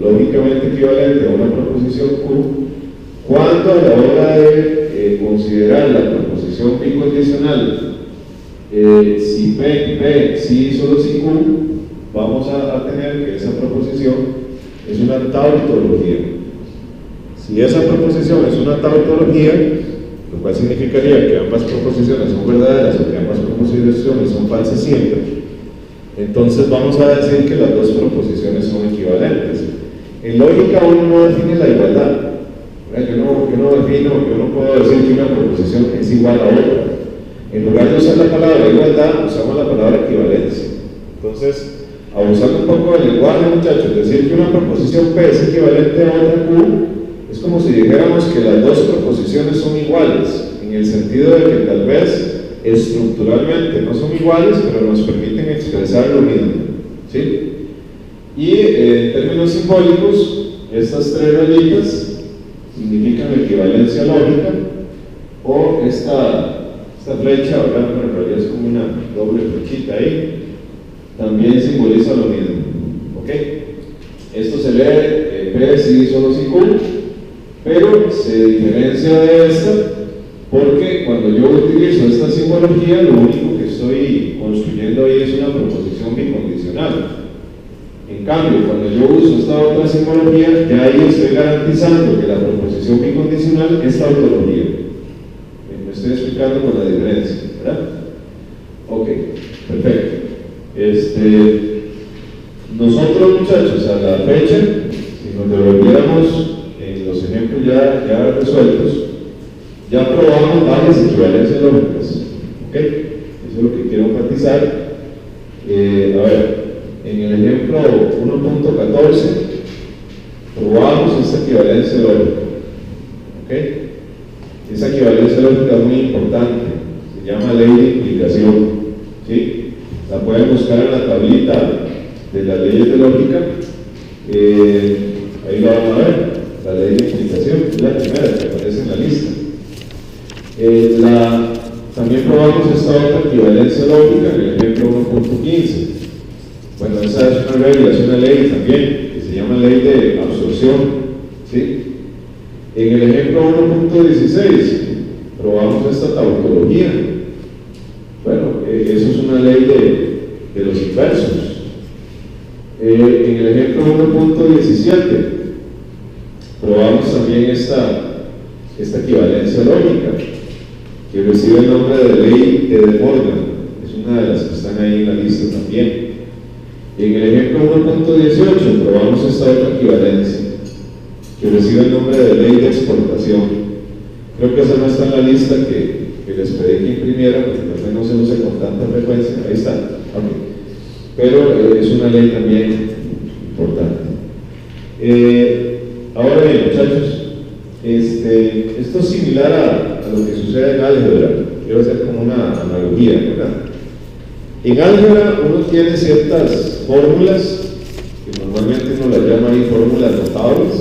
lógicamente equivalente a una proposición Q cuando a la hora de considerar la proposición bicondicional, si P, si solo si Q, vamos a tener que esa proposición es una tautología. Si esa proposición es una tautología, lo cual significaría que ambas proposiciones son verdaderas o que ambas proposiciones son falsas siempre, entonces vamos a decir que las dos proposiciones son equivalentes. En lógica uno no define la igualdad. Yo no puedo decir que una proposición es igual a otra. En lugar de usar la palabra igualdad, usamos la palabra equivalencia. Entonces, abusando un poco del lenguaje, muchachos, decir que una proposición P es equivalente a otra Q es como si dijéramos que las dos proposiciones son iguales, en el sentido de que tal vez estructuralmente no son iguales, pero nos permiten expresar lo mismo, ¿sí? Y en términos simbólicos, estas tres rayitas significan equivalencia lógica, o esta flecha, ¿verdad? Bueno, en realidad es como una doble flechita ahí, también simboliza lo mismo, ¿ok? Esto se lee P si solo si Q, pero se diferencia de esta porque cuando yo utilizo esta simbología, lo único que estoy construyendo ahí es una proposición bicondicional. En cambio, cuando yo uso esta otra simbología, ya ahí estoy garantizando que la proposición bicondicional es tautología. Me estoy explicando con la diferencia, ¿verdad? Ok, perfecto. Nosotros, muchachos, a la fecha, si nos devolviéramos en los ejemplos ya resueltos, ya probamos varias equivalencias lógicas. ¿Ok? Eso es lo que quiero enfatizar. A ver, en el ejemplo 1.14 probamos esta equivalencia lógica. ¿Ok? Esa equivalencia lógica es muy importante. Se llama ley de implicación. ¿Sí? La pueden buscar en la tablita de las leyes de lógica. Ahí lo vamos a ver. La ley de implicación es la primera que aparece en la lista. También probamos esta otra equivalencia lógica en el ejemplo 1.15. Bueno, esa es una regla, es una ley también, que se llama ley de absorción. ¿Sí? En el ejemplo 1.16 probamos esta tautología. Bueno, eso es una ley de los inversos. En ejemplo 1.17, probamos también esta equivalencia lógica, que recibe el nombre de ley de Morgan, es una de las que están ahí en la lista también. Y en el ejemplo 1.18 probamos esta otra equivalencia, que recibe el nombre de ley de exportación. Creo que esa no está en la lista que les pedí que imprimiera, porque tal vez no se usa con tanta frecuencia. Ahí está, okay. Pero es una ley también importante. Ahora bien, muchachos, esto es similar a lo que sucede en álgebra. Quiero hacer como una analogía, ¿verdad? En álgebra uno tiene ciertas fórmulas, que normalmente uno las llama ahí fórmulas notables,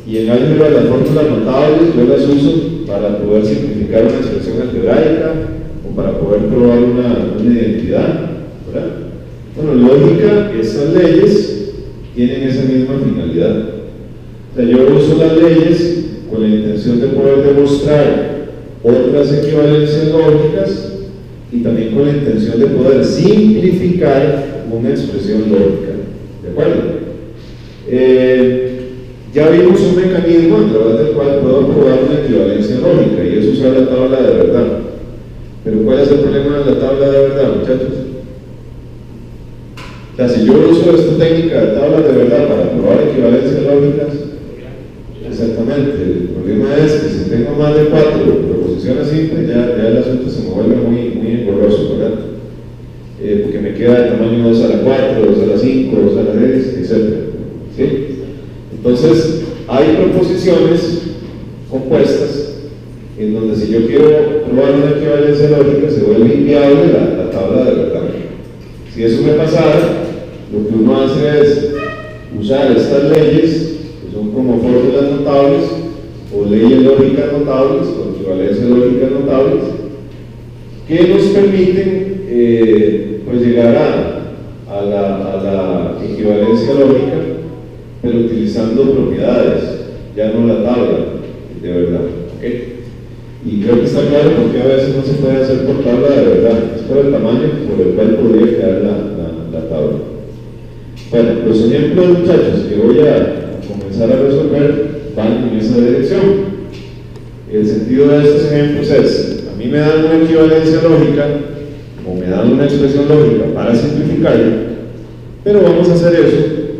y en álgebra las fórmulas notables yo las uso para poder simplificar una expresión algebraica o para poder probar una identidad, ¿verdad? Bueno, lógica, esas leyes tienen esa misma finalidad. O sea, yo uso las leyes con la intención de poder demostrar otras equivalencias lógicas y también con la intención de poder simplificar una expresión lógica. ¿De acuerdo? Ya vimos un mecanismo a través del cual puedo probar una equivalencia lógica, y es usar la tabla de verdad. Pero ¿cuál es el problema de la tabla de verdad, muchachos? O sea, si yo uso esta técnica de tabla de verdad para probar equivalencias lógicas, exactamente, el problema es que si tengo más de 4 proposiciones simples, ya el asunto se me vuelve muy engorroso, ¿verdad? Porque me queda el tamaño 2 a la 4, 2 a la 5, 2 a la 10, etc. ¿Sí? Entonces, hay proposiciones compuestas en donde si yo quiero probar una equivalencia lógica se vuelve inviable la tabla de verdad. Si eso me pasara, lo que uno hace es usar estas leyes, que son como fórmulas notables o leyes lógicas notables o equivalencias lógicas notables, que nos permiten pues llegar a la equivalencia lógica, pero utilizando propiedades, ya no la tabla de verdad. ¿Okay? Y creo que está claro porque a veces no se puede hacer por tabla de verdad, es por el tamaño por el cual podría quedar la tabla. Bueno, los ejemplos, muchachos, que voy a comenzar a resolver van en esa dirección. El sentido de estos ejemplos es: a mí me dan una equivalencia lógica o me dan una expresión lógica para simplificarla, pero vamos a hacer eso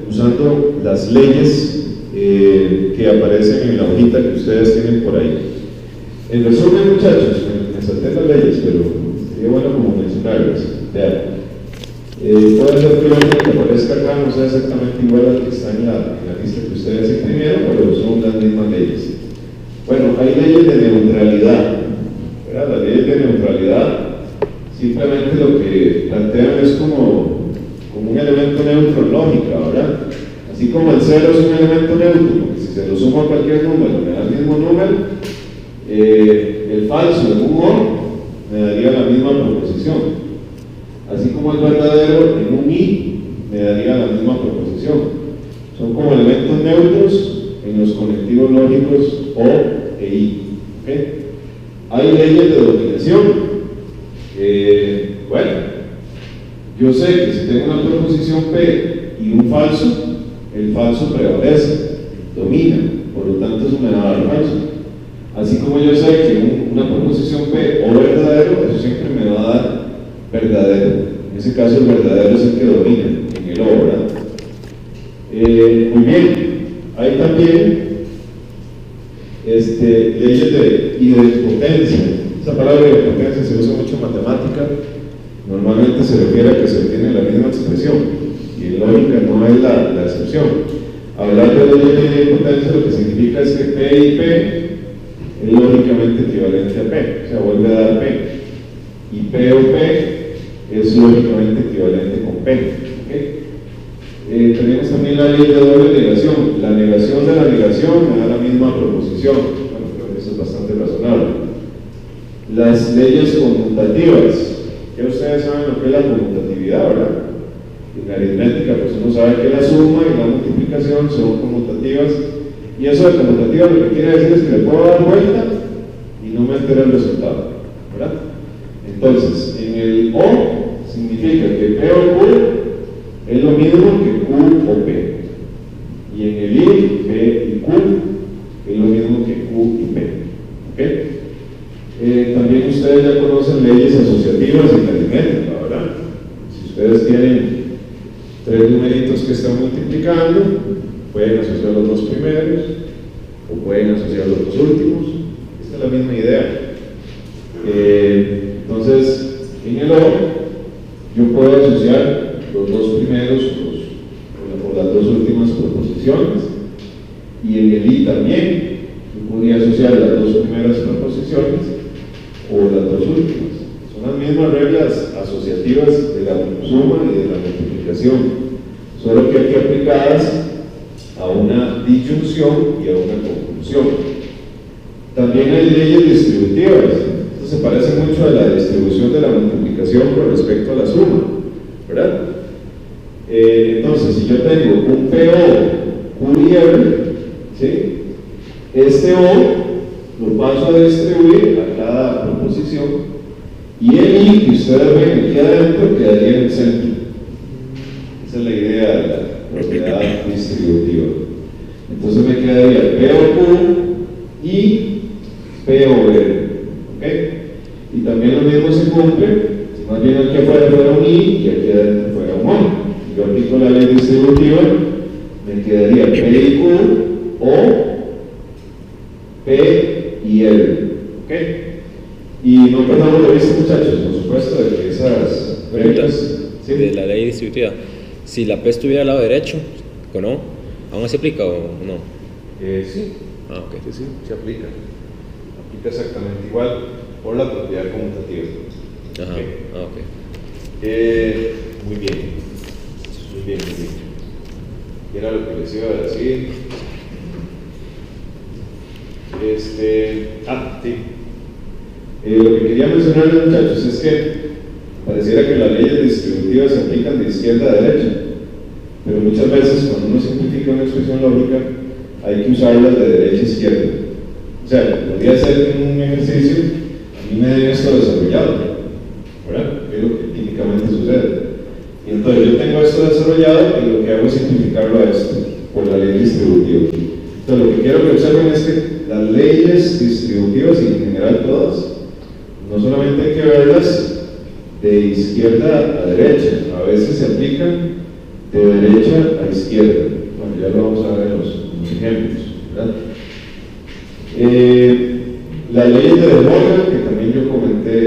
usando las leyes que aparecen en la hojita que ustedes tienen por ahí. En resumen, muchachos, me salté las leyes, pero sería bueno como mencionarlas. Vean, puede ser que lo que aparezca acá no sea exactamente igual al que está en la lista que ustedes imprimieron, pero son las mismas leyes. Bueno, hay leyes de neutralidad, ¿verdad? Las leyes de neutralidad simplemente lo que plantean es como un elemento neutro en lógica, ¿verdad? Así como el 0 es un elemento neutro, porque si se lo sumo a cualquier número me da el mismo número, el falso en un OR me daría la misma proposición, así como el verdadero en un I me daría la misma proposición. Son como elementos neutros en los conectivos lógicos O e I. ¿Okay? Hay leyes de dominación. Bueno, yo sé que si tengo una proposición P y un falso, el falso prevalece, domina, por lo tanto eso me va a dar falso. Así como yo sé que una proposición P o verdadero, eso siempre me va a dar verdadero. En ese caso el verdadero es el que domina en el O, ¿verdad? Muy bien, hay también leyes de idempotencia. Esa palabra idempotencia se usa mucho en matemática, normalmente se refiere a que se obtiene la misma expresión, y en lógica no es la excepción. Hablar de leyes de idempotencia lo que significa es que P y P es lógicamente equivalente a P, o sea, vuelve a dar P, y P o P es lógicamente equivalente con P. ¿Okay? Tenemos también la ley de doble negación. La negación de la negación me da la misma proposición. Bueno, creo que eso es bastante razonable. Las leyes conmutativas, ya ustedes saben lo que es la conmutatividad, ¿verdad? En la aritmética pues uno sabe que la suma y la multiplicación son conmutativas, y eso de conmutativa lo que quiere decir es que le puedo dar vuelta y no me altera el resultado, ¿verdad? Entonces, en el O significa que P o Q es lo mismo que Q o P. pueden asociar los dos primeros o pueden asociar los dos últimos. Esta es la misma idea. Entonces, en el O yo puedo asociar los dos primeros o las dos últimas proposiciones, y en el I también yo podría asociar las dos primeras proposiciones o las dos últimas. Son las mismas reglas asociativas de la suma y de la multiplicación, solo que aquí aplicadas a una disyunción y a una conjunción. También hay leyes distributivas. Esto se parece mucho a la distribución de la multiplicación con respecto a la suma, ¿verdad? Entonces, si yo tengo un PO, Q y R, ¿sí? Este O lo paso a distribuir a cada proposición, y el I que ustedes ven aquí adentro quedaría en el centro. Esa es la idea de la propiedad distributiva. Entonces me quedaría POQ y POR. ¿Okay? Y también lo mismo se cumple, si más bien aquí afuera fuera un I y aquí adentro fuera un O. Yo aplico la ley distributiva, me quedaría P y Q o P y L. ¿Okay? Y no perdamos de vista, muchachos, por supuesto, de que esas reglas. ¿Sí? De la ley distributiva. Si la P estuviera al lado derecho, ¿o no? ¿Aún se aplica o no? Sí. Ah, ok. Sí, se aplica. Aplica exactamente igual por la propiedad conmutativa. Ajá. Okay. Ah, ok. Muy bien. Muy bien, muy bien. ¿Qué era lo que les iba a decir? Sí. Lo que quería mencionarles, muchachos, es que pareciera que las leyes distributivas se aplican de izquierda a derecha, pero muchas veces cuando uno simplifica una expresión lógica hay que usarlas de derecha a izquierda. O sea, podría ser un ejercicio, a mí me den esto desarrollado, ¿verdad? Es lo que típicamente sucede. Y entonces yo tengo esto desarrollado y lo que hago es simplificarlo a esto por la ley distributiva. Entonces lo que quiero que observen es que las leyes distributivas, y en general todas, no solamente hay que verlas de izquierda a derecha, a veces se aplican de derecha a izquierda. Bueno, ya lo vamos a ver en los ejemplos, ¿verdad? Las leyes de De Morgan, que también yo comenté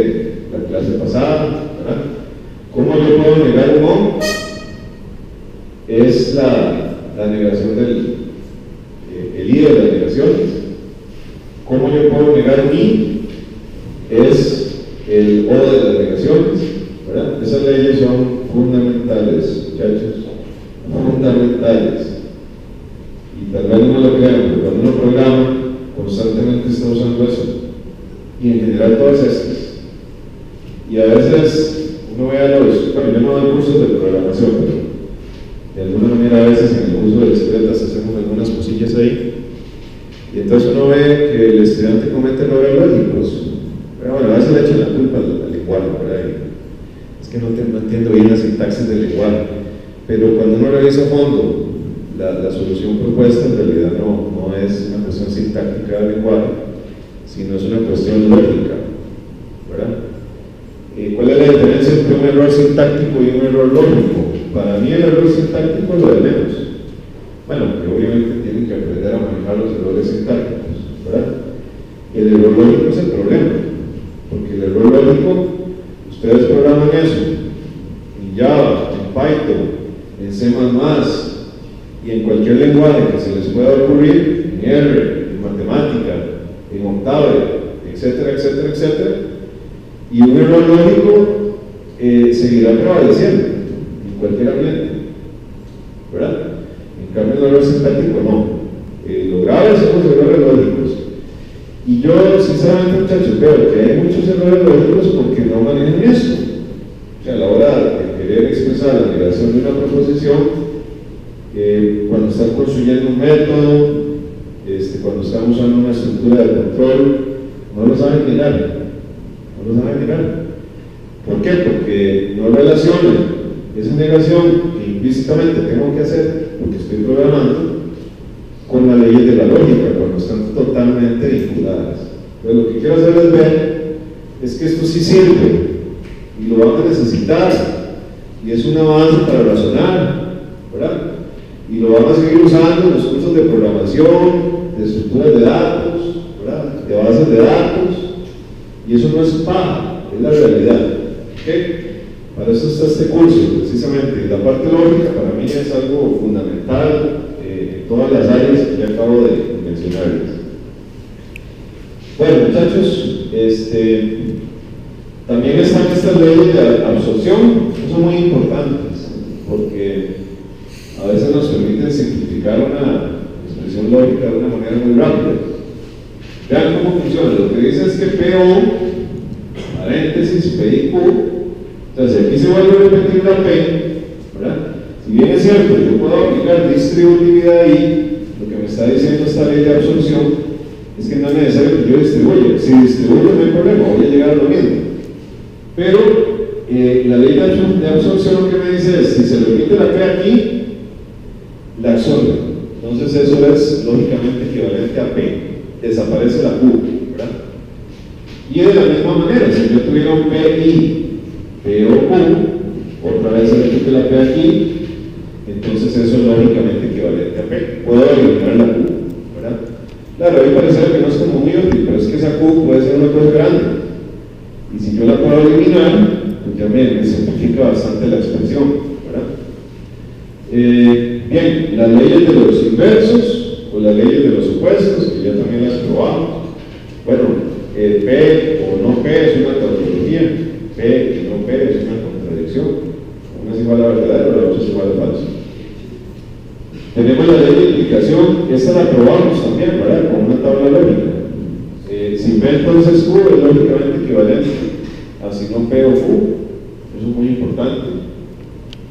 la clase pasada, ¿verdad? ¿Cómo yo puedo negar un O? Es la negación el I de las negaciones. ¿Cómo yo puedo negar un I? Es el O de las negaciones, ¿verdad? Esas leyes son fundamentales, muchachos, fundamentales. Y tal vez no lo crean, pero cuando uno programa, constantemente está usando eso. Y en general todas estas. Y a veces uno ve a los, bueno, yo no doy cursos de programación, pero de alguna manera a veces en el curso de discretas hacemos algunas cosillas ahí. Y entonces uno ve que el estudiante comete errores lógicos. Pero bueno, a veces le echan la culpa al lenguaje, ¿verdad? Es que no entiendo bien la sintaxis del lenguaje. Pero cuando uno revisa a fondo la solución propuesta, en realidad no es una cuestión sintáctica del lenguaje, sino es una cuestión lógica, ¿verdad? ¿Cuál es la diferencia entre un error sintáctico y un error lógico? Para mí el error sintáctico es lo de menos. Bueno, que obviamente tienen que aprender a manejar los errores sintácticos, ¿verdad? El error lógico es el problema, porque el error lógico, ustedes programan eso en Java, en Python, en C++, y en cualquier lenguaje que se les pueda ocurrir, en R, en matemática, en Octave, etcétera, etcétera, etcétera, y un error lógico seguirá prevaleciendo en cualquier ambiente, ¿verdad? En cambio el error sintáctico no. Lo grave son los errores lógicos. Y yo sinceramente, muchachos, veo que hay muchos errores lógicos porque no manejan eso. O sea, a la hora de querer expresar la negación de una proposición, cuando están construyendo un método, cuando están usando una estructura de control, no lo saben mirar. No lo saben mirar. ¿Por qué? Porque no relacionan esa negación que implícitamente tengo que hacer, porque estoy programando, con las leyes de la lógica, cuando están totalmente vinculadas. Pero lo que quiero hacerles ver es que esto sí sirve y lo van a necesitar, y es un avance para razonar, ¿verdad? Y lo van a seguir usando en los cursos de programación, de estructuras de datos, ¿verdad? De bases de datos, y eso no es paja, es la realidad. ¿Okay? Para eso está este curso, precisamente. La parte lógica para mí es algo fundamental en todas las áreas que ya acabo de mencionarles. Bueno, muchachos, también están estas leyes de absorción, que son muy importantes, porque a veces nos permiten simplificar una expresión lógica de una manera muy rápida. Vean cómo funciona. Lo que dice es que PO, paréntesis, P y Q, entonces aquí se vuelve a repetir la P, ¿verdad? Si bien es cierto, yo puedo aplicar distributividad ahí, lo que me está diciendo esta ley de absorción es que no es necesario que yo distribuya. Si distribuyo no hay problema, voy a llegar a lo mismo. Pero la ley de absorción lo que me dice es, si se repite la P aquí, la absorbe. Entonces eso es lógicamente equivalente a P. Desaparece la Q, ¿verdad? Y de la misma manera, si yo tuviera un PI, P o Q, otra vez se repite la P aquí, entonces eso es lógicamente equivalente a P. Puedo eliminar la Q, ¿verdad? Claro, a mí me parece que no es como muy útil, pero es que esa Q puede ser una cosa grande. Y si yo la puedo eliminar, pues ya me simplifica bastante la expresión, ¿verdad? Bien, las leyes de los inversos o las leyes de los opuestos, que ya también las probamos. Bueno, P o no P es una tautología, P y no P es una contradicción. Una es igual a verdadero, la otra es igual a falso. Tenemos la ley de implicación, esta la probamos también, ¿verdad? Con una tabla lógica. Si P entonces Q es lógicamente equivalente a si no P o Q. Eso es muy importante.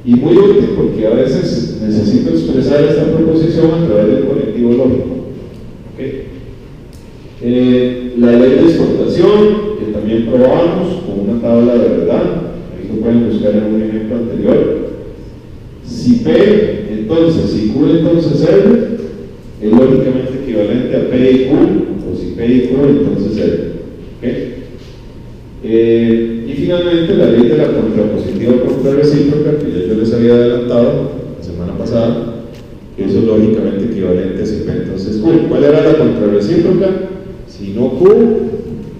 Y muy útil porque a veces necesito expresar esta proposición a través del conectivo lógico. ¿Okay? La ley de exportación, que también probamos con una tabla de verdad. Ahí lo pueden buscar en un ejemplo anterior. Si P, entonces, si Q entonces R, es lógicamente equivalente a P y Q, o si P y Q, entonces R. ¿Okay? Y finalmente la ley de la contrapositiva contrarrecíproca, que ya yo les había adelantado la semana pasada, que eso es lógicamente equivalente a si P entonces Q. ¿Cuál era la contrarrecíproca? Si no Q,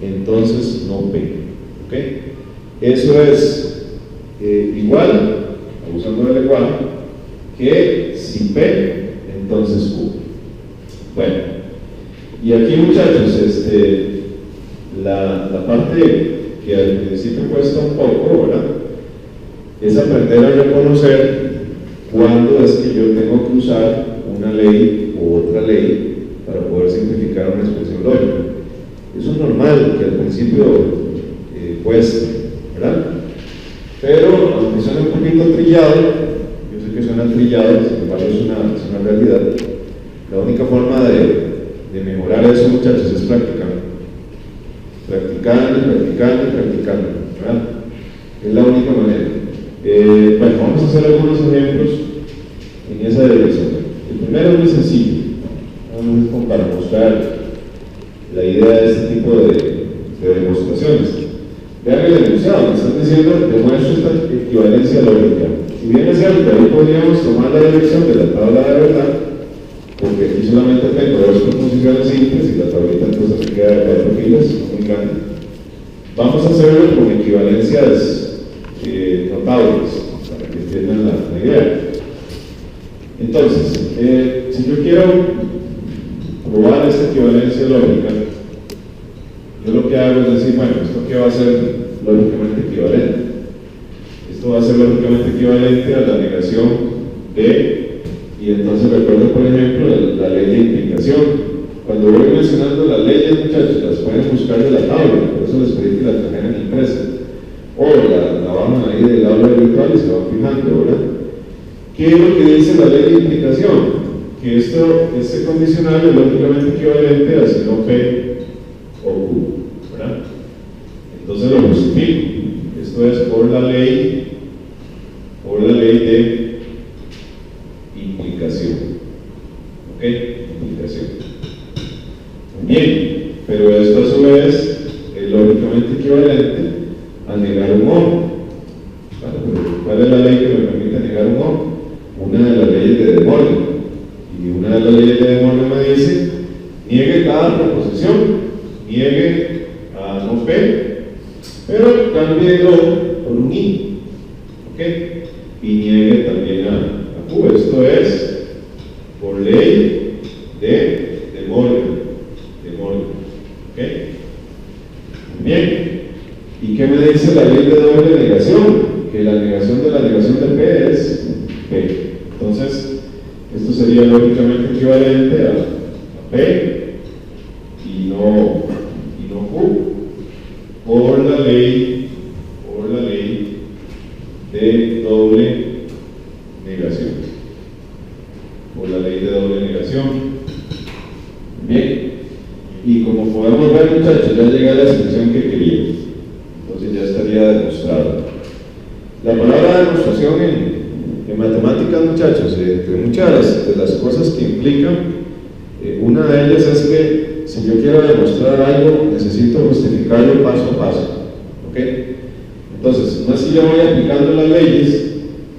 entonces no P. ¿Okay? Eso es igual, usando el lenguaje, que si P, entonces Q. Bueno, y aquí muchachos, la parte que al principio cuesta un poco, ¿verdad? Es aprender a reconocer cuándo es que yo tengo que usar una ley u otra ley para poder simplificar una expresión lógica. Eso es normal que al principio cueste, ¿verdad? Pero aunque suene un poquito trillado, yo sé que suena trillado, sin embargo es una realidad. La única forma de mejorar eso, muchachos, es practicando. Practicando, ¿verdad? Es la única manera. Bueno, vamos a hacer algunos ejemplos en esa dirección. El primero es muy sencillo, como para mostrar la idea de este tipo de demostraciones. Vean el enunciado, me están diciendo, demuestro esta equivalencia lógica. Si bien es cierto, ahí podríamos tomar la dirección de la tabla de verdad, porque aquí solamente tengo dos proposiciones simples y la tablita entonces me queda de 4 filas, muy grande. Vamos a hacerlo con equivalencias notables, para que entiendan la idea. Entonces, si yo quiero probar esta equivalencia lógica, yo lo que hago es decir, bueno, ¿esto qué va a ser lógicamente equivalente? Esto va a ser lógicamente equivalente a la negación de. Y entonces recuerden, por ejemplo, la ley de implicación. Cuando voy mencionando las leyes, muchachos, las pueden buscar de la tabla, por eso les pedí que la trajeran impresa. O la bajan ahí del aula virtual y se van fijando, ¿verdad? ¿Qué es lo que dice la ley de implicación? Que este condicional es lógicamente equivalente a si no P o Q, ¿verdad? Entonces lo justifico. Esto es por la ley de implicación. ¿Ok? Implicación. Bien, pero esto a su vez es lógicamente equivalente a negar un O. ¿Cuál es la ley que me permite negar un O? Una de las leyes de De Morgan. la ley de Morgan me dice, niegue cada proposición, niegue a no P, pero cambie lo por un I, ¿ok? Y niegue también a Q. Esto es por ley de Morgan, ¿ok? Bien. ¿Y qué me dice la ley de doble negación? Que la negación de la negación de P es P. Entonces, esto sería lógicamente equivalente a P y no Q por la ley de doble negación. Por la ley de doble negación. Bien. Y como podemos ver, muchachos, ya llegué a la expresión que quería. Entonces ya estaría demostrado. La palabra demostración en matemáticas, muchachos, entre muchas de las cosas que implican, una de ellas es que si yo quiero demostrar algo, necesito justificarlo paso a paso. ¿Ok? Entonces, no es que yo voy aplicando las leyes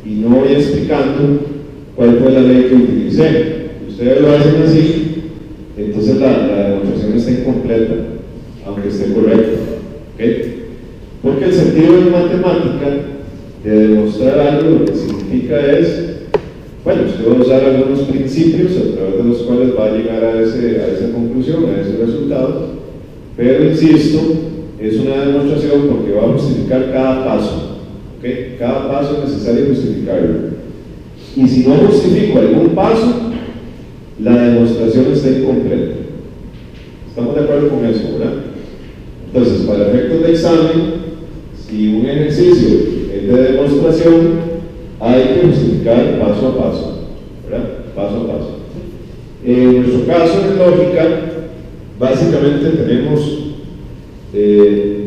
y no voy explicando cuál fue la ley que utilicé. Ustedes lo hacen así, entonces la demostración está incompleta, aunque esté correcta. ¿Ok? Porque el sentido de matemática de demostrar algo lo que significa es, bueno, usted va a usar algunos principios a través de los cuales va a llegar a esa conclusión, a ese resultado, pero insisto, es una demostración porque va a justificar cada paso, ¿ok? Cada paso es necesario justificarlo. Y si no justifico algún paso, la demostración está incompleta. ¿Estamos de acuerdo con eso, verdad? Entonces, para efectos de examen, si un ejercicio es de demostración, hay que justificar paso a paso, ¿verdad? Paso a paso. En nuestro caso, en lógica, básicamente tenemos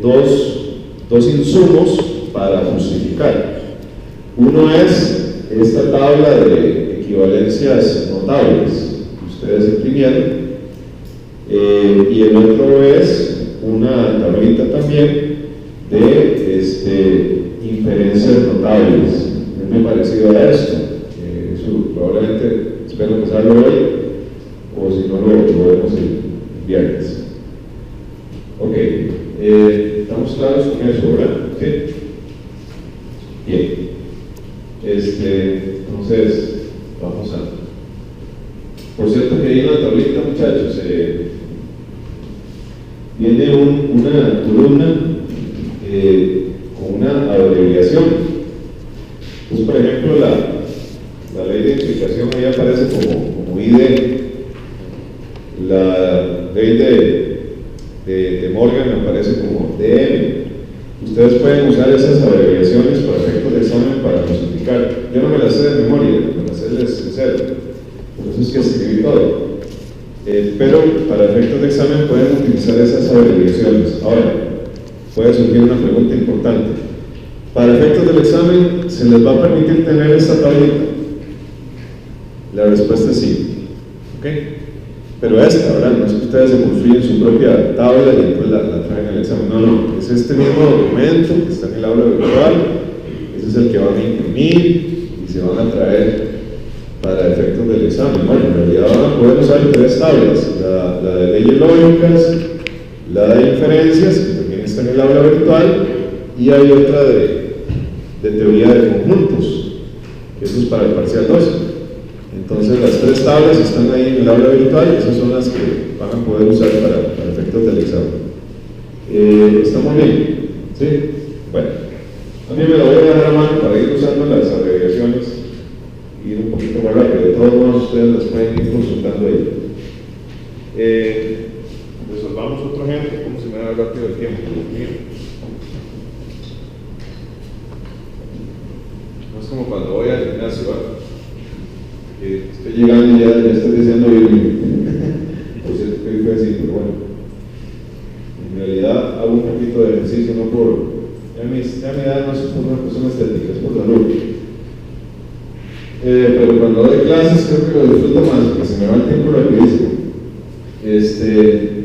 dos insumos para justificar. Uno es esta tabla de equivalencias notables que ustedes imprimieron, y el otro es una tablita también de inferencias notables. Es muy parecido a esto. Eso probablemente espero empezarlo hoy, o si no lo vemos el viernes. Ok, estamos claros con eso, ¿verdad? Sí. Bien. Entonces, vamos a. Por cierto, que ahí en la tablita, muchachos, viene una columna con una abreviación. Entonces, por ejemplo, la ley de implicación ahí aparece como ID. La ley de Morgan aparece como DM. Ustedes pueden usar esas abreviaciones para efectos de examen para justificar. Yo no me las sé de memoria, me las sé de cero. Por eso es que escribí todo. Pero para efectos de examen pueden utilizar esas abreviaciones. Ahora, puede surgir una pregunta importante. Para efectos del examen, ¿se les va a permitir tener esta tablita? La respuesta es sí. ¿Ok? Pero esta, ¿verdad? No es que ustedes se construyen su propia tabla y después la traen al examen. No. Es este mismo documento que está en el aula virtual. Ese es el que van a imprimir y se van a traer para efectos del examen. Bueno, en realidad van a poder usar tres tablas: la de leyes lógicas, la de inferencias, que también está en el aula virtual, y hay otra de teoría de conjuntos, que eso es para el parcial 12. Entonces las tres tablas están ahí en el aula virtual y esas son las que van a poder usar para efectos del examen. ¿Estamos bien? ¿Sí? Bueno, también me la voy a dejar a mano para ir usando las abreviaciones y ir un poquito más rápido. De todos modos, ustedes las pueden ir consultando ahí. Resolvamos otro ejemplo. ¿Cómo se me da rápido el tiempo? No es como cuando voy al gimnasio, ¿verdad? Que estoy llegando y ya estoy diciendo por cierto que fue así, pero bueno, en realidad hago un poquito de ejercicio, no por ya mi edad no es por una cuestión estética, es por salud, pero cuando doy clases creo que lo disfruto más porque se me va el tiempo rapidísimo.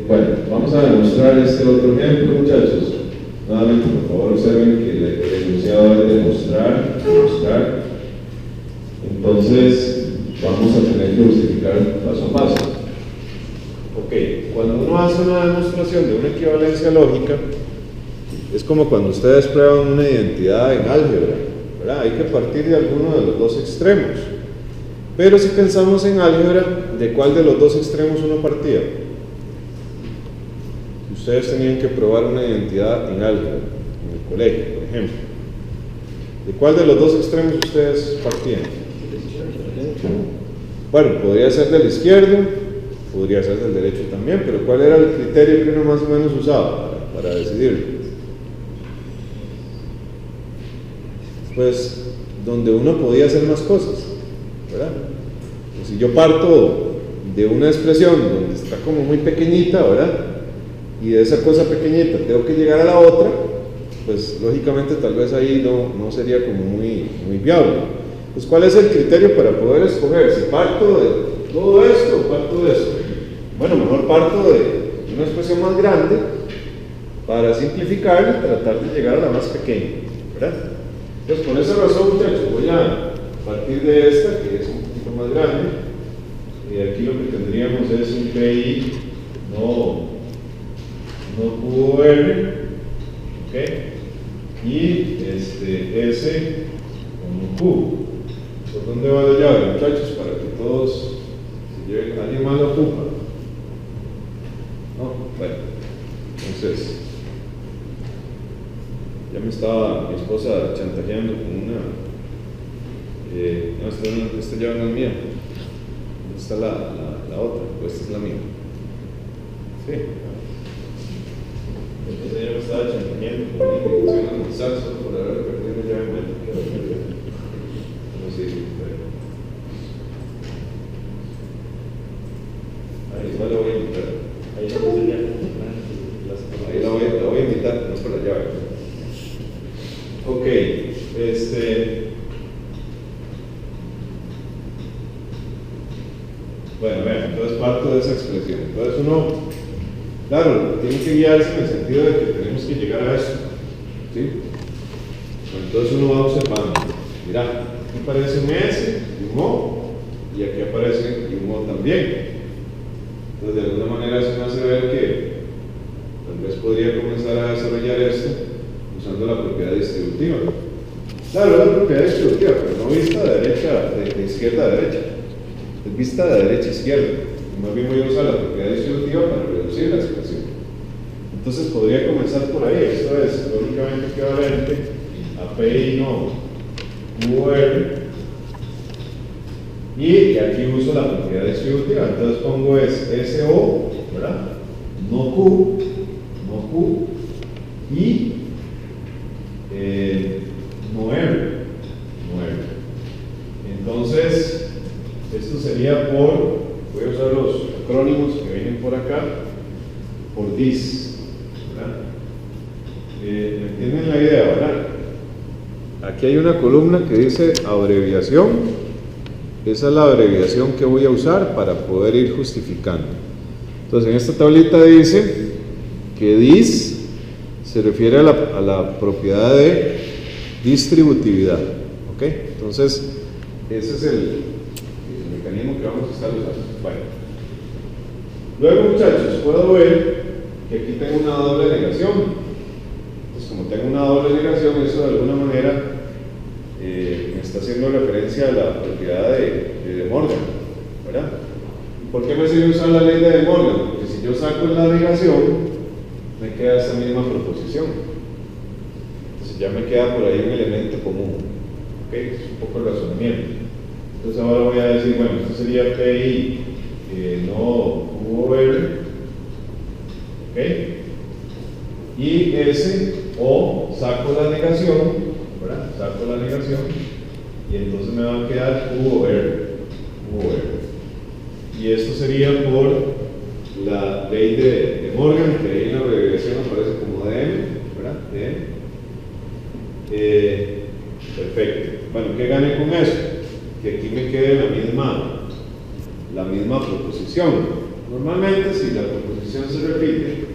Bueno, vamos a demostrar este otro ejemplo, muchachos. Nuevamente, por favor, observen que el enunciado es demostrar. Entonces vamos a tener hay que justificar paso a paso. Ok, cuando uno hace una demostración de una equivalencia lógica, es como cuando ustedes prueban una identidad en álgebra, ¿verdad? Hay que partir de alguno de los dos extremos. Pero si pensamos en álgebra, ¿de cuál de los dos extremos uno partía? Ustedes tenían que probar una identidad en álgebra, en el colegio, por ejemplo. ¿De cuál de los dos extremos ustedes partían? Bueno, podría ser del izquierdo, podría ser del derecho también, pero ¿cuál era el criterio que uno más o menos usaba para decidirlo? Pues donde uno podía hacer más cosas, ¿verdad? Pues si yo parto de una expresión donde está como muy pequeñita, ¿verdad? Y de esa cosa pequeñita tengo que llegar a la otra, pues lógicamente tal vez ahí no sería como muy viable. Pues ¿cuál es el criterio para poder escoger? Si parto de todo esto o parto de esto. Bueno, mejor parto de una expresión más grande para simplificar y tratar de llegar a la más pequeña, ¿verdad? Entonces, por esa razón, muchachos, voy a partir de esta, que es un poquito más grande, y aquí lo que tendríamos es un PI no QR, ¿ok? Y S con Q. ¿Por dónde va la llave, muchachos? Para que todos se lleven. ¿Alguien más lo ocupa? No, bueno, entonces ya me estaba mi esposa chantajeando con una no, esta llave no es mía, esta es la otra, pues esta es la mía, sí. Entonces ella me estaba chantajeando con una indicación en el saxo por haber perdido la llave mágica. No sé si ahí igual la voy a invitar. Ahí la voy a invitar, no es por la llave. Ok, bueno, vean, entonces parto de esa expresión. Entonces uno, claro, tiene que guiarse en el sentido de que tenemos que llegar a eso, ¿sí? Bueno, entonces uno va observando, mira, aquí aparece un S y un O, y aquí aparece un O también. Entonces de alguna manera eso me hace ver que tal vez podría comenzar a desarrollar esto usando la propiedad distributiva. Claro, es la propiedad distributiva, pero no vista de izquierda a derecha, es vista de derecha a izquierda. Más bien voy a usar la propiedad distributiva para reducir la expresión. Entonces podría comenzar por ahí. Esto es lógicamente equivalente a PI no QR, y aquí uso la propiedad distributiva. Entonces pongo SO, ¿verdad? No Q y no R. Entonces, esto sería voy a usar los acrónimos que vienen por acá, por DIS, ¿verdad? ¿Entienden la idea, verdad? Aquí hay una columna que dice abreviación. Esa es la abreviación que voy a usar para poder ir justificando. Entonces, en esta tablita dice que DIS se refiere a la propiedad de distributividad, ¿ok? Entonces, ese es el mecanismo que vamos a estar usando. Bueno. Luego, muchachos, puedo ver que aquí tengo una doble negación. Entonces, como tengo una doble negación, eso de alguna manera me está haciendo referencia a la propiedad de De Morgan, ¿verdad? ¿Por qué me sirve usar la ley de De Morgan? Porque si yo saco la negación, me queda esa misma proposición. Entonces ya me queda por ahí un elemento común. ¿Ok? Es un poco el razonamiento. Entonces ahora voy a decir, bueno, esto sería PI no UR, ¿ok? Y S O saco la negación, ¿verdad? Saco la negación y entonces me va a quedar UR. Y esto sería por la ley de Morgan, que ahí en la abreviación aparece como DM, ¿verdad? DM. Perfecto. Bueno, ¿qué gané con eso? Que aquí me quede la misma proposición. Normalmente, si la proposición se repite,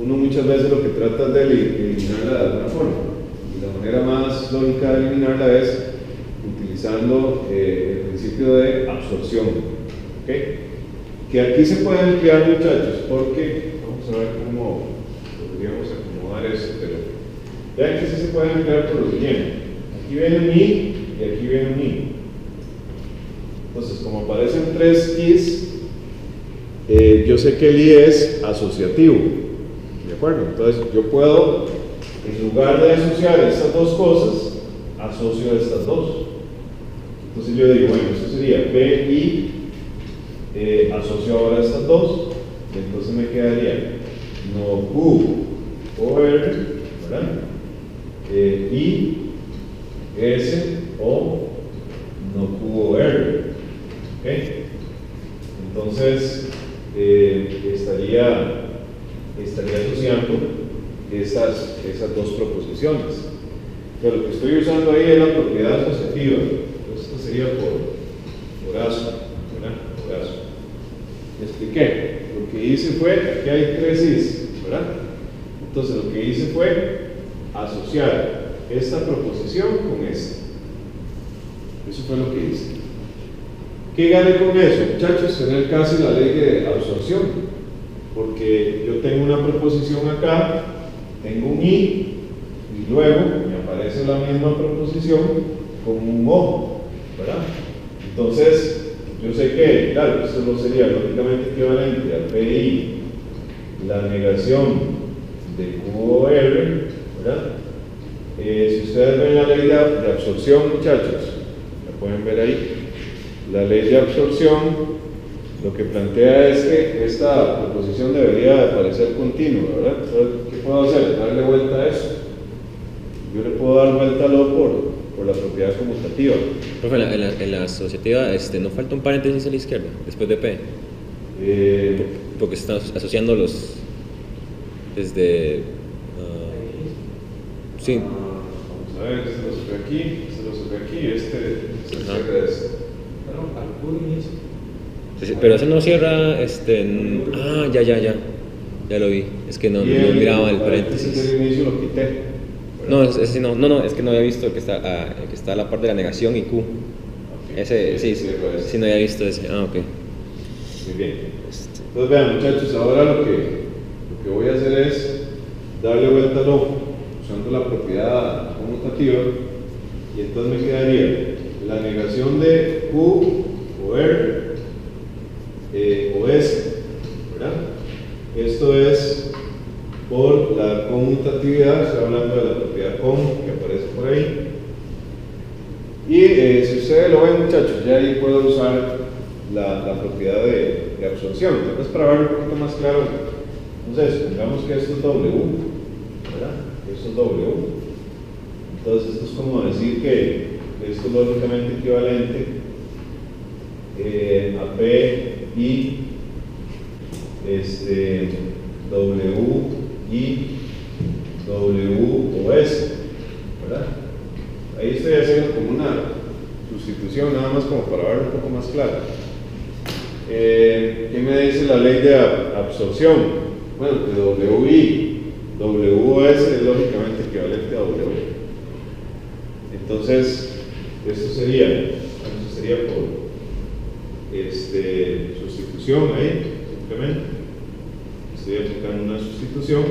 uno muchas veces lo que trata es de eliminarla de alguna forma. Y la manera más lógica de eliminarla es utilizando el principio de absorción. ¿Okay? Que aquí se puede emplear, muchachos, porque vamos a ver cómo podríamos acomodar eso, pero vean que sí se puede emplear por lo siguiente. Aquí viene un I y aquí viene un I. Entonces, como aparecen tres I's, yo sé que el I es asociativo, ¿de acuerdo? Entonces, yo puedo, en lugar de asociar estas dos cosas, asocio estas dos. Entonces yo digo, bueno, eso sería PI, asocio ahora estas dos, y entonces me quedaría no Q o R, ¿verdad? I, S o no Q o R. ¿Okay? Entonces estaría asociando esas dos proposiciones. Pero lo que estoy usando ahí es la propiedad asociativa. Entonces esto sería por ASO, ¿verdad? Por ASO. ¿Me expliqué? Lo que hice fue, aquí hay tres Is, ¿verdad? Entonces lo que hice fue asociar esta proposición con esta. Eso fue lo que hice. ¿Qué gané con eso, muchachos? Tener casi la ley de absorción, porque yo tengo una proposición acá, tengo un I, y luego me aparece la misma proposición con un O, ¿verdad? Entonces, yo sé que, claro, esto no sería lógicamente equivalente al PI, la negación de Q o R, ¿verdad? Si ustedes ven la ley de absorción, muchachos, la pueden ver ahí. La ley de absorción lo que plantea es que esta proposición debería de parecer continua, ¿verdad? Entonces, ¿qué puedo hacer? Darle vuelta a eso. Yo le puedo dar vuelta al O por la propiedad conmutativa. Profe, en la asociativa no falta un paréntesis a la izquierda, después de P. Porque se están asociando los desde... sí. Vamos a ver, este lo supe aquí, este se cierra de este. Al puro inicio. Pero ese no cierra, ya lo vi, es que no miraba el paréntesis. El inicio lo quité. No, ese sí no, es que no había visto el que está a la parte de la negación y Q. Okay. Ese, sí, no había visto ese, ok. Muy bien. Entonces vean, muchachos, ahora lo que voy a hacer es darle vuelta al O, usando la propiedad conmutativa, y entonces me quedaría la negación de Q o R o S, ¿verdad? Esto es por la conmutatividad, estoy hablando de la propiedad com que aparece por ahí. Y si ustedes lo ven, muchachos, ya ahí puedo usar la propiedad de absorción. Entonces, para ver un poquito más claro, entonces, supongamos que esto es W, ¿verdad? Esto es W. Entonces, esto es como decir que esto es lógicamente equivalente a P, I, W, I, W o S, ¿verdad? Ahí estoy haciendo como una sustitución, nada más como para ver un poco más claro. ¿Qué me dice la ley de absorción? Bueno, que WI, WS es lógicamente equivalente a W. Entonces, esto sería por sustitución ahí, simplemente. Estoy aplicando una sustitución.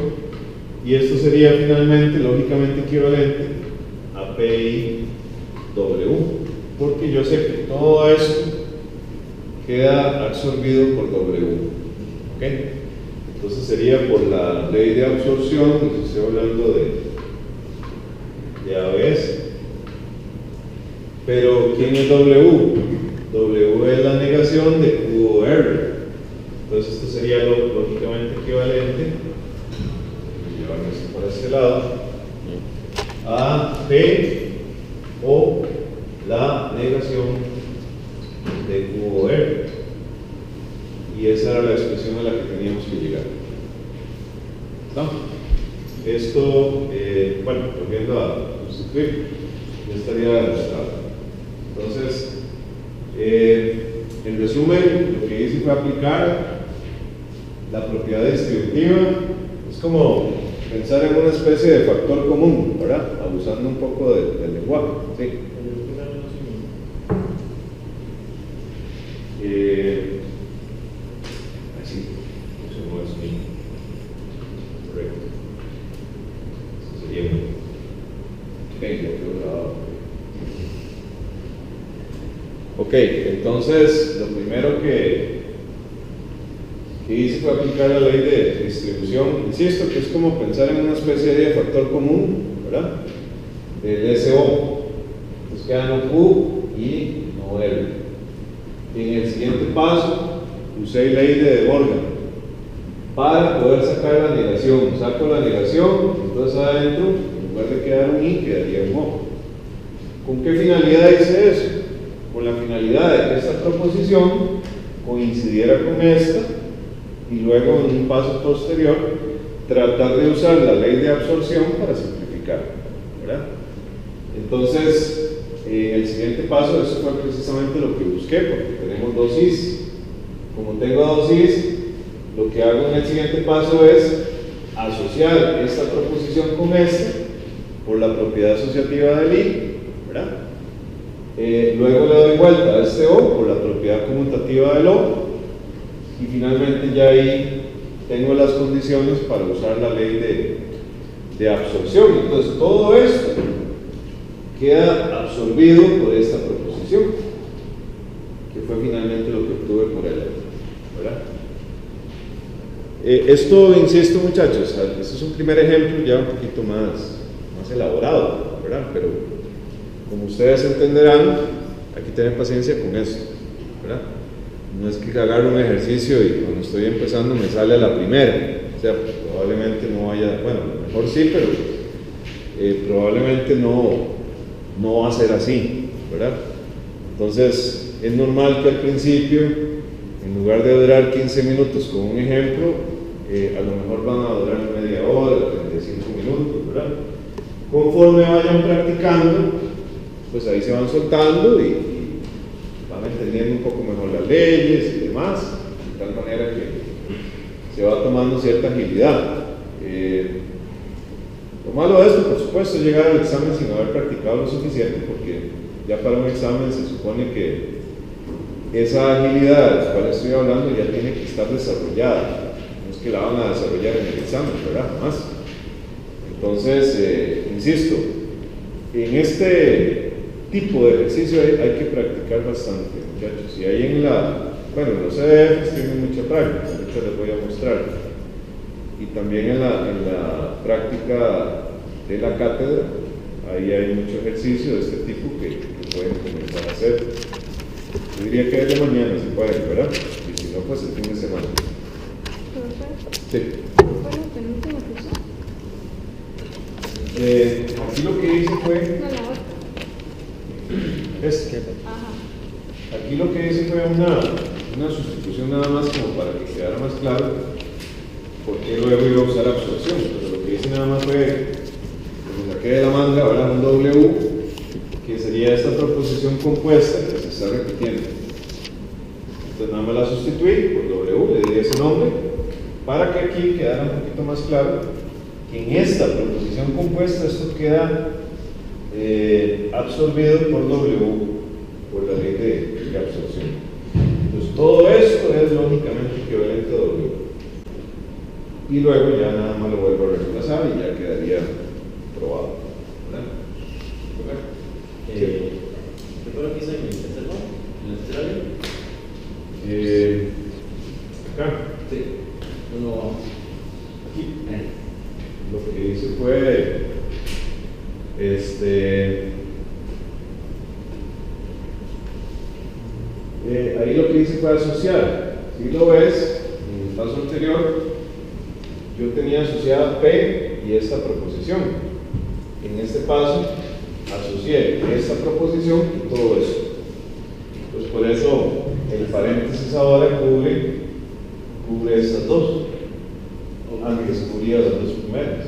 Y esto sería finalmente, lógicamente equivalente a PI W, porque yo sé que todo esto queda absorbido por W. ¿Ok? Entonces sería por la ley de absorción, pues estoy hablando de ABS. Pero ¿quién es W? W es la negación de Q o R. Entonces esto sería lógicamente equivalente, llevarme esto para este lado, a P o la negación de Q o R. Y esa era la expresión a la que teníamos que llegar. ¿No? Esto, bueno, volviendo a sustituir, ya estaría demostrado. Entonces, en resumen, lo que hice fue aplicar la propiedad distributiva. Es como pensar en una especie de factor común, ¿verdad? Abusando un poco del lenguaje. ¿Sí? Así, eso no es mi. Correcto. Eso sería un. Venga, quedó grabado. Ok, entonces lo primero que hice fue aplicar la ley de distribución. Insisto que es como pensar en una especie de factor común, ¿verdad? Del SO. Entonces quedan no Q y no L. En el siguiente paso usé ley de De Morgan para poder sacar la negación. Saco la negación, entonces adentro, en lugar de quedar un I, quedaría un O. ¿Con qué finalidad hice eso? Con la finalidad de que esta proposición coincidiera con esta y luego en un paso posterior tratar de usar la ley de absorción para simplificar, ¿verdad? Entonces, el siguiente paso, eso fue precisamente lo que busqué, porque tenemos dos Is. Como tengo dos Is, lo que hago en el siguiente paso es asociar esta proposición con esta por la propiedad asociativa del I, ¿verdad? Luego le doy vuelta a este O por la propiedad conmutativa del O y finalmente ya ahí tengo las condiciones para usar la ley de absorción. Entonces todo esto queda absorbido por esta proposición, que fue finalmente lo que obtuve por el ¿verdad? Esto, insisto muchachos, este es un primer ejemplo ya un poquito más elaborado, ¿verdad? Pero como ustedes entenderán, hay que tener paciencia con esto, ¿verdad? No es que agarre un ejercicio y cuando estoy empezando me sale a la primera, o sea, probablemente no vaya, bueno, mejor sí, pero probablemente no va a ser así, ¿verdad? Entonces, es normal que al principio, en lugar de durar 15 minutos con un ejemplo, a lo mejor van a durar media hora, 35 minutos, ¿verdad? Conforme vayan practicando, pues ahí se van soltando y van entendiendo un poco mejor las leyes y demás, de tal manera que se va tomando cierta agilidad. Lo malo de esto, por supuesto, es llegar al examen sin haber practicado lo suficiente, porque ya para un examen se supone que esa agilidad de la cual estoy hablando ya tiene que estar desarrollada. No es que la van a desarrollar en el examen, ¿verdad? Jamás. Entonces, insisto, en este tipo de ejercicio hay que practicar bastante, muchachos. Y ahí en los CDFs tienen mucha práctica, ahorita les voy a mostrar. Y también en la práctica de la cátedra, ahí hay mucho ejercicio de este tipo que pueden comenzar a hacer. Yo diría que desde mañana se pueden, ¿verdad? Y si no, pues el fin de semana. Sí. ¿Cuál fue lo penúltimo que usó? Aquí lo que hice fue. No, la otra. Ajá. Aquí lo que hice fue una sustitución nada más como para que quedara más claro porque luego iba a usar absorción, pero lo que hice nada más fue me saqué de la manga ahora un W que sería esta proposición compuesta que se está repitiendo. Entonces nada más la sustituí por W, le di ese nombre para que aquí quedara un poquito más claro que en esta proposición compuesta esto queda absorbido por W, por la ley de absorción. Entonces todo esto es lógicamente equivalente a W. Y luego ya nada más lo vuelvo a reemplazar y ya quedaría probado, ¿verdad? ¿Qué fue lo que hizo en el tercer lado? ¿En el tercer año? Acá. Sí. Uno aquí. Lo que hice fue ahí lo que hice fue asociar. Si lo ves, en el paso anterior, yo tenía asociada P y esta proposición. En este paso, asocié esta proposición y todo eso. Pues por eso el paréntesis ahora cubre estas dos. Antes cubría las dos primeras.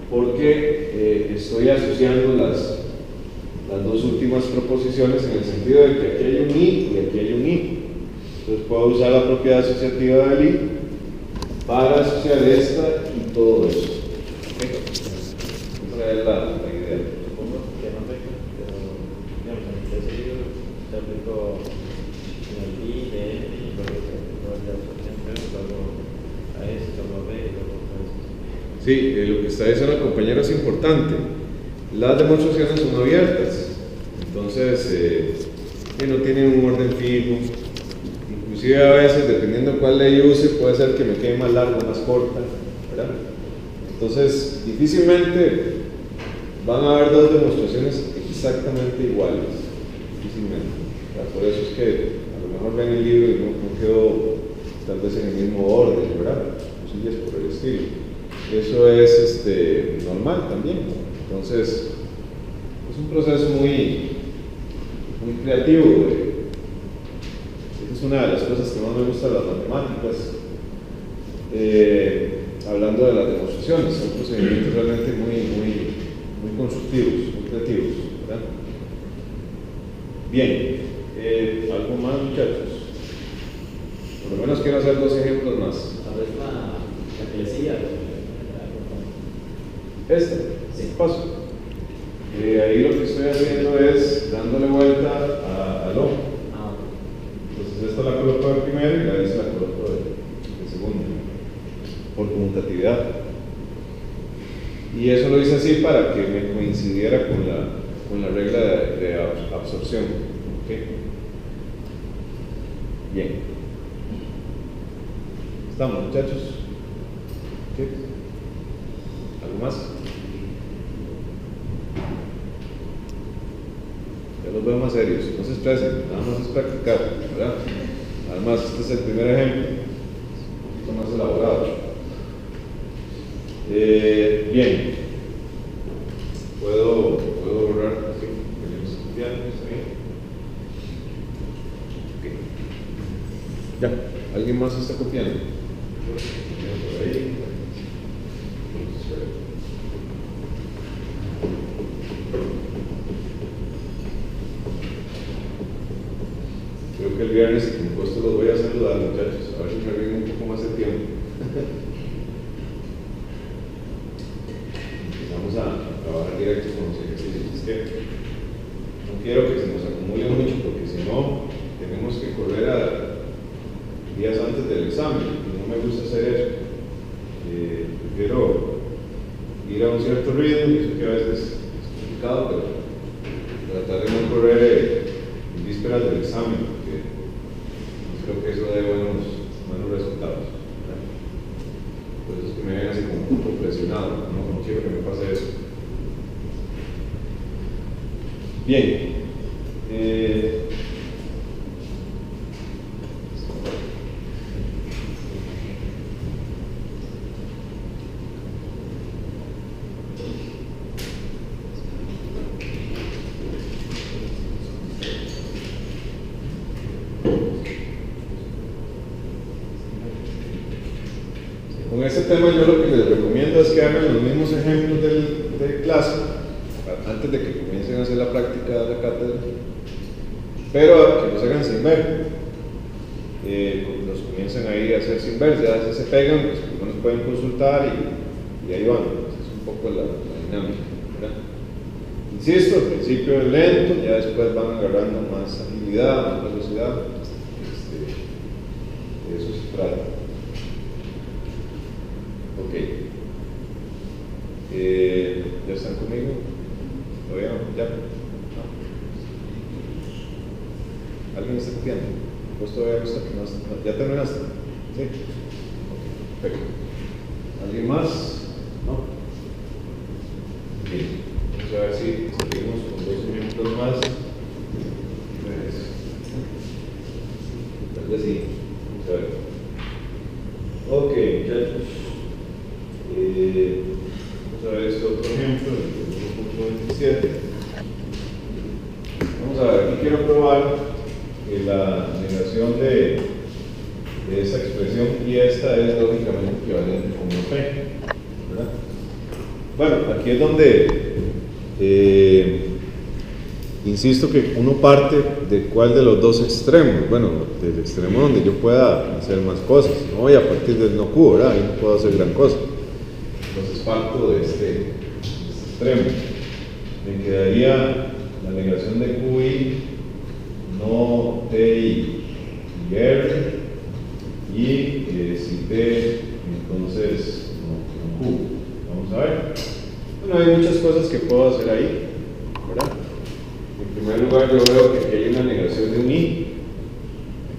Porque estoy asociando las dos últimas proposiciones en el sentido de que aquí hay un I y aquí hay un I. Entonces puedo usar la propiedad asociativa del I para asociar esta y todo eso. ¿Okay? Esa es la idea. Supongo que no sé, pero digamos, en ese libro se aplicó en el F y luego la absorción, luego a S, luego a B y luego a S. Sí, lo que está diciendo el compañero es importante. Las demostraciones son abiertas, entonces no tienen un orden fijo. Inclusive a veces, dependiendo de cuál ley use, puede ser que me quede más larga o más corta, ¿verdad? Entonces, difícilmente van a haber dos demostraciones exactamente iguales, difícilmente. Por eso es que a lo mejor ven el libro y no quedó tal vez en el mismo orden, ¿verdad? Cosillas por el estilo. Eso es normal también. Entonces, es un proceso muy creativo. Es una de las cosas que más me gusta de las matemáticas. Hablando de las demostraciones, son procedimientos realmente muy constructivos, muy creativos, ¿verdad? Bien, ¿algo más, muchachos? Por lo menos quiero hacer dos ejemplos más. Tal vez la que le sigue. Sí, paso. Ahí lo que estoy haciendo es dándole vuelta al O. Entonces esta la coloco de primero y la S la coloco de segundo, por conmutatividad. Y eso lo hice así para que me coincidiera con la regla de absorción. ¿Okay? Bien. ¿Estamos, muchachos? ¿Sí? ¿Algo más? Ya los veo más serios, no se estresen, nada más es practicar, ¿verdad? Además, este es el primer ejemplo, un poquito más elaborado. Bien, puedo borrar así, ¿está bien? Okay. Ya, ¿alguien más está copiando? Por ahí. Creo que el viernes y compuesto los voy a saludar, muchachos, a ver si me ríen un poco más de tiempo. Vamos a trabajar directo con los ejercicios. Es que no quiero que se nos acumule mucho, porque si no, tenemos que correr a días antes del examen, y no me gusta hacer eso. Prefiero ir a un cierto ritmo, y eso que a veces es complicado, pero tratar de no correr en vísperas del examen, porque creo que eso da buenos resultados, ¿verdad? Por eso es que me ven así como un poco presionado, no quiero que me pase eso. Bien. Con este tema yo lo que les recomiendo es que hagan los mismos ejemplos de clase antes de que comiencen a hacer la práctica de la cátedra, pero que los hagan sin ver, los comiencen ahí a hacer sin ver, ya se pegan, pues algunos pueden consultar y ahí van. Esa es un poco la dinámica, ¿verdad? Insisto, al principio es lento, ya después van agarrando más agilidad, más velocidad. De eso se trata. Ok. ¿Ya están conmigo? ¿Todavía no? ¿Ya? No. ¿Alguien está copiando? ¿Vos todavía no? ¿Ya terminaste? Sí. Ok. Perfecto. ¿Alguien más? No. Bien. Vamos a ver si seguimos con 2 minutos más. Tal vez sí. Vamos a ver. Ok, muchachos. Vamos a ver este otro ejemplo, el 1.27. Vamos a ver, aquí quiero probar que la negación de esta expresión y esta es lógicamente equivalente con una P, ¿verdad? Bueno, aquí es donde insisto que uno parte de cuál de los dos extremos. Bueno, del extremo donde yo pueda hacer más cosas. No voy a partir del no Q, ¿verdad? Ahí no puedo hacer gran cosa. Entonces parto de este extremo. Me quedaría la negación de QI, no TI, y R, y si T, entonces no Q. Vamos a ver. Bueno, hay muchas cosas que puedo hacer ahí, ¿verdad? En primer lugar, yo veo que aquí hay una negación de un I.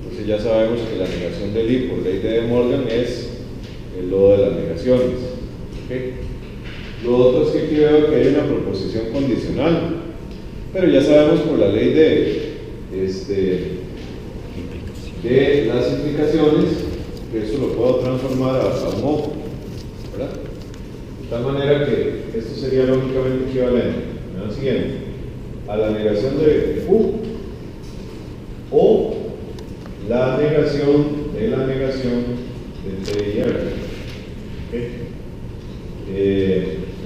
Entonces ya sabemos que la negación del I por ley de Morgan es el lodo de las negaciones. ¿Okay? Lo otro es que aquí veo que hay una proposición condicional, pero ya sabemos por la ley de las implicaciones que eso lo puedo transformar a un O, ¿verdad? De tal manera que esto sería lógicamente equivalente al siguiente, a la negación de Q o la negación de T y R. ¿Okay?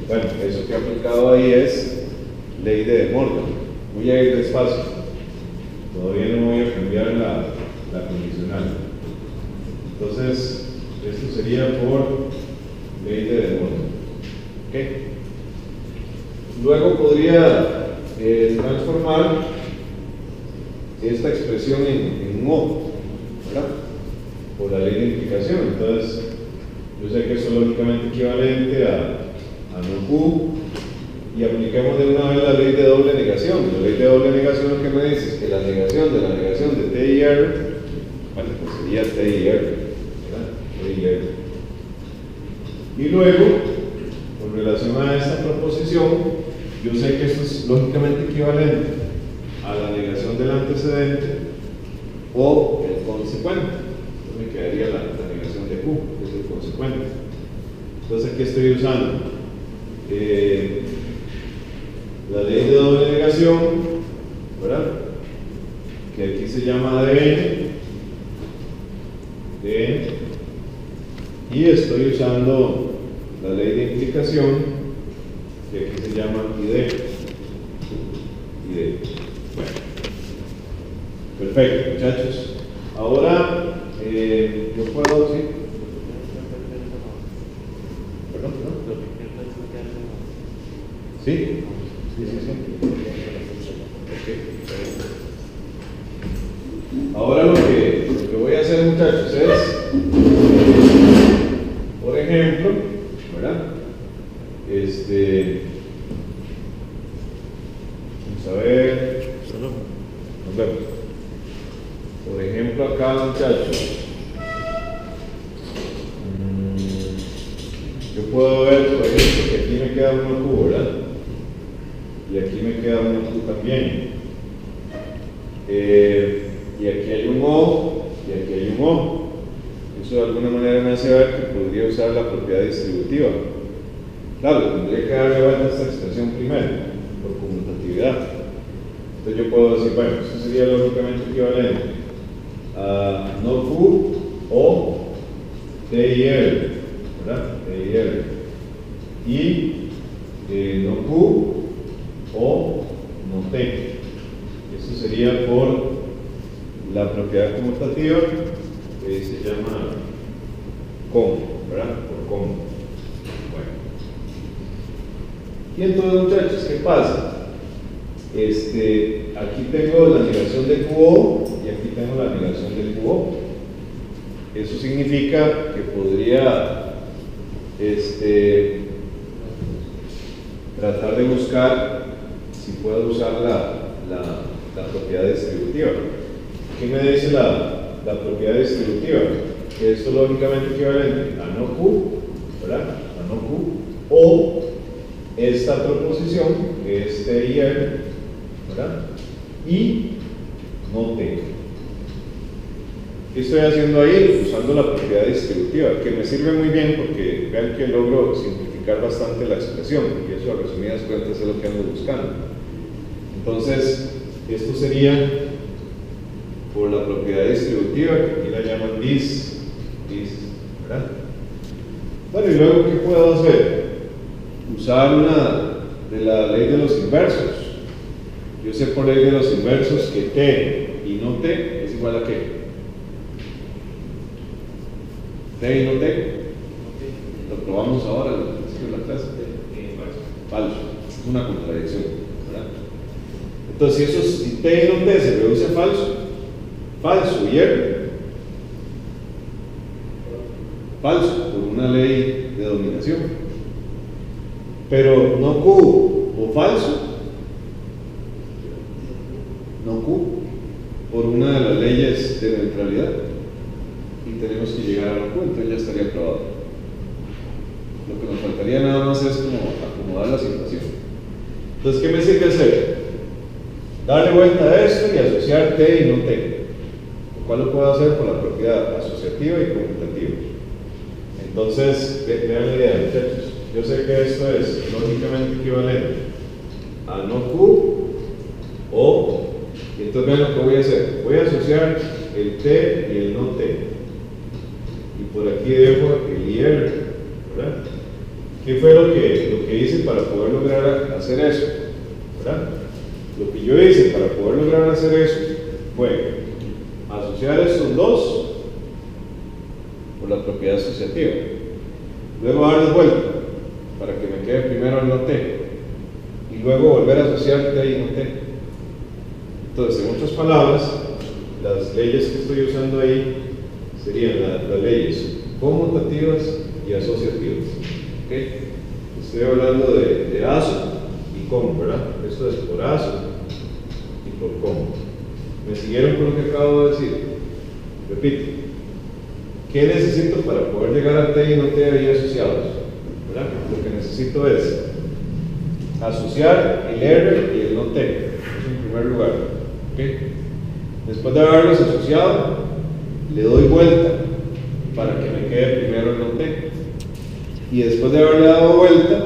Bueno, eso que he aplicado ahí es ley de Morgan. Voy a ir despacio, todavía no voy a cambiar la condicional. Entonces, esto sería por ley de Morgan. ¿Okay? Luego podría transformar esta expresión en O, ¿verdad? Por la ley de implicación. Entonces, yo sé que eso es lógicamente equivalente a no Q, y apliquemos de una vez la ley de doble negación. La ley de doble negación lo que me dice es que la negación de T y R, bueno, pues sería T y R, ¿verdad? T y R. Y luego, con relación a esta proposición, yo sé que esto es lógicamente equivalente a la negación del antecedente o el consecuente. Entonces me quedaría la negación de Q, que es el consecuente. Entonces aquí estoy usando la ley de doble negación, ¿verdad? Que aquí se llama ADN, y estoy usando la ley de implicación, que aquí se llama ID. Bueno, perfecto, muchachos. Ahora yo puedo, ¿sí? ¿Perdón? ¿Sí? Sí. Okay. Ahora lo que voy a hacer, muchachos, es, por ejemplo, ¿verdad? Vamos a ver. Nos vemos. Por ejemplo, acá, muchachos, yo puedo ver, por ejemplo, que aquí me queda una Q, ¿verdad? Y aquí me queda una Q también. Y aquí hay un O, y aquí hay un O. Eso de alguna manera me hace ver que podría usar la propiedad distributiva. Claro, tendría que darle vuelta a esta expresión primero, por conmutatividad. Entonces yo puedo decir, bueno, eso sería lógicamente equivalente a no Q o T y R, ¿verdad? T y R. Y no Q o no T. Eso sería por la propiedad conmutativa que se llama con, ¿verdad? Por con. Bueno. Y entonces, muchachos, ¿qué pasa? Aquí tengo la negación de QO y aquí tengo la negación del QO. Eso significa que podría tratar de buscar si puedo usar la propiedad distributiva. ¿Qué me dice la propiedad distributiva? Que esto es lógicamente equivalente a no Q, ¿verdad? A no Q, o esta proposición, que es T y R, ¿verdad? Y no T. ¿Qué estoy haciendo ahí? Usando la propiedad distributiva, que me sirve muy bien porque vean que logro simplificar bastante la expresión, y eso a resumidas cuentas es lo que ando buscando. Entonces, esto sería por la propiedad distributiva, que aquí la llaman dis, ¿verdad? Bueno, y luego, ¿qué puedo hacer? Usar una de la ley de los inversos. Yo sé por ley de los inversos que T y no T es igual a ¿qué? T y no T. Lo probamos ahora al principio de la clase. Falso. Es una contradicción, ¿verdad? Entonces, si T y no T se reduce a falso y R, falso por una ley de dominación. Pero no Q o falso, no Q por una de las leyes de neutralidad. Y tenemos que llegar a no Q, entonces ya estaría aprobado. Lo que nos faltaría nada más es como acomodar la situación. Entonces, ¿qué me sirve hacer? Darle vuelta a esto y asociar T y no T, lo cual lo puedo hacer con la propiedad asociativa y conmutativa. Entonces, vean la idea, muchachos. Yo sé que esto es lógicamente equivalente a no Q o, y entonces vean lo que voy a hacer. Voy a asociar el T y el no T. Y por aquí dejo el IR, ¿verdad? ¿Qué fue lo que hice para poder lograr hacer eso? ¿Verdad? Lo que yo hice para poder lograr hacer eso fue asociar estos dos por la propiedad asociativa, luego darles vuelta para que me quede primero el no T y luego volver a asociar T y no T. Entonces, en otras palabras, las leyes que estoy usando ahí serían las leyes conmutativas y asociativas. ¿Okay? Estoy hablando de aso y com, ¿verdad? Esto es por aso y por com. ¿Me siguieron con lo que acabo de decir? Repito. ¿Qué necesito para poder llegar a T y no T ahí asociados? ¿Verdad? Lo que necesito es asociar el R y el no T. Eso en primer lugar. ¿Okay? Después de haberlos asociado, le doy vuelta para que me quede primero el no T. Y después de haberle dado vuelta,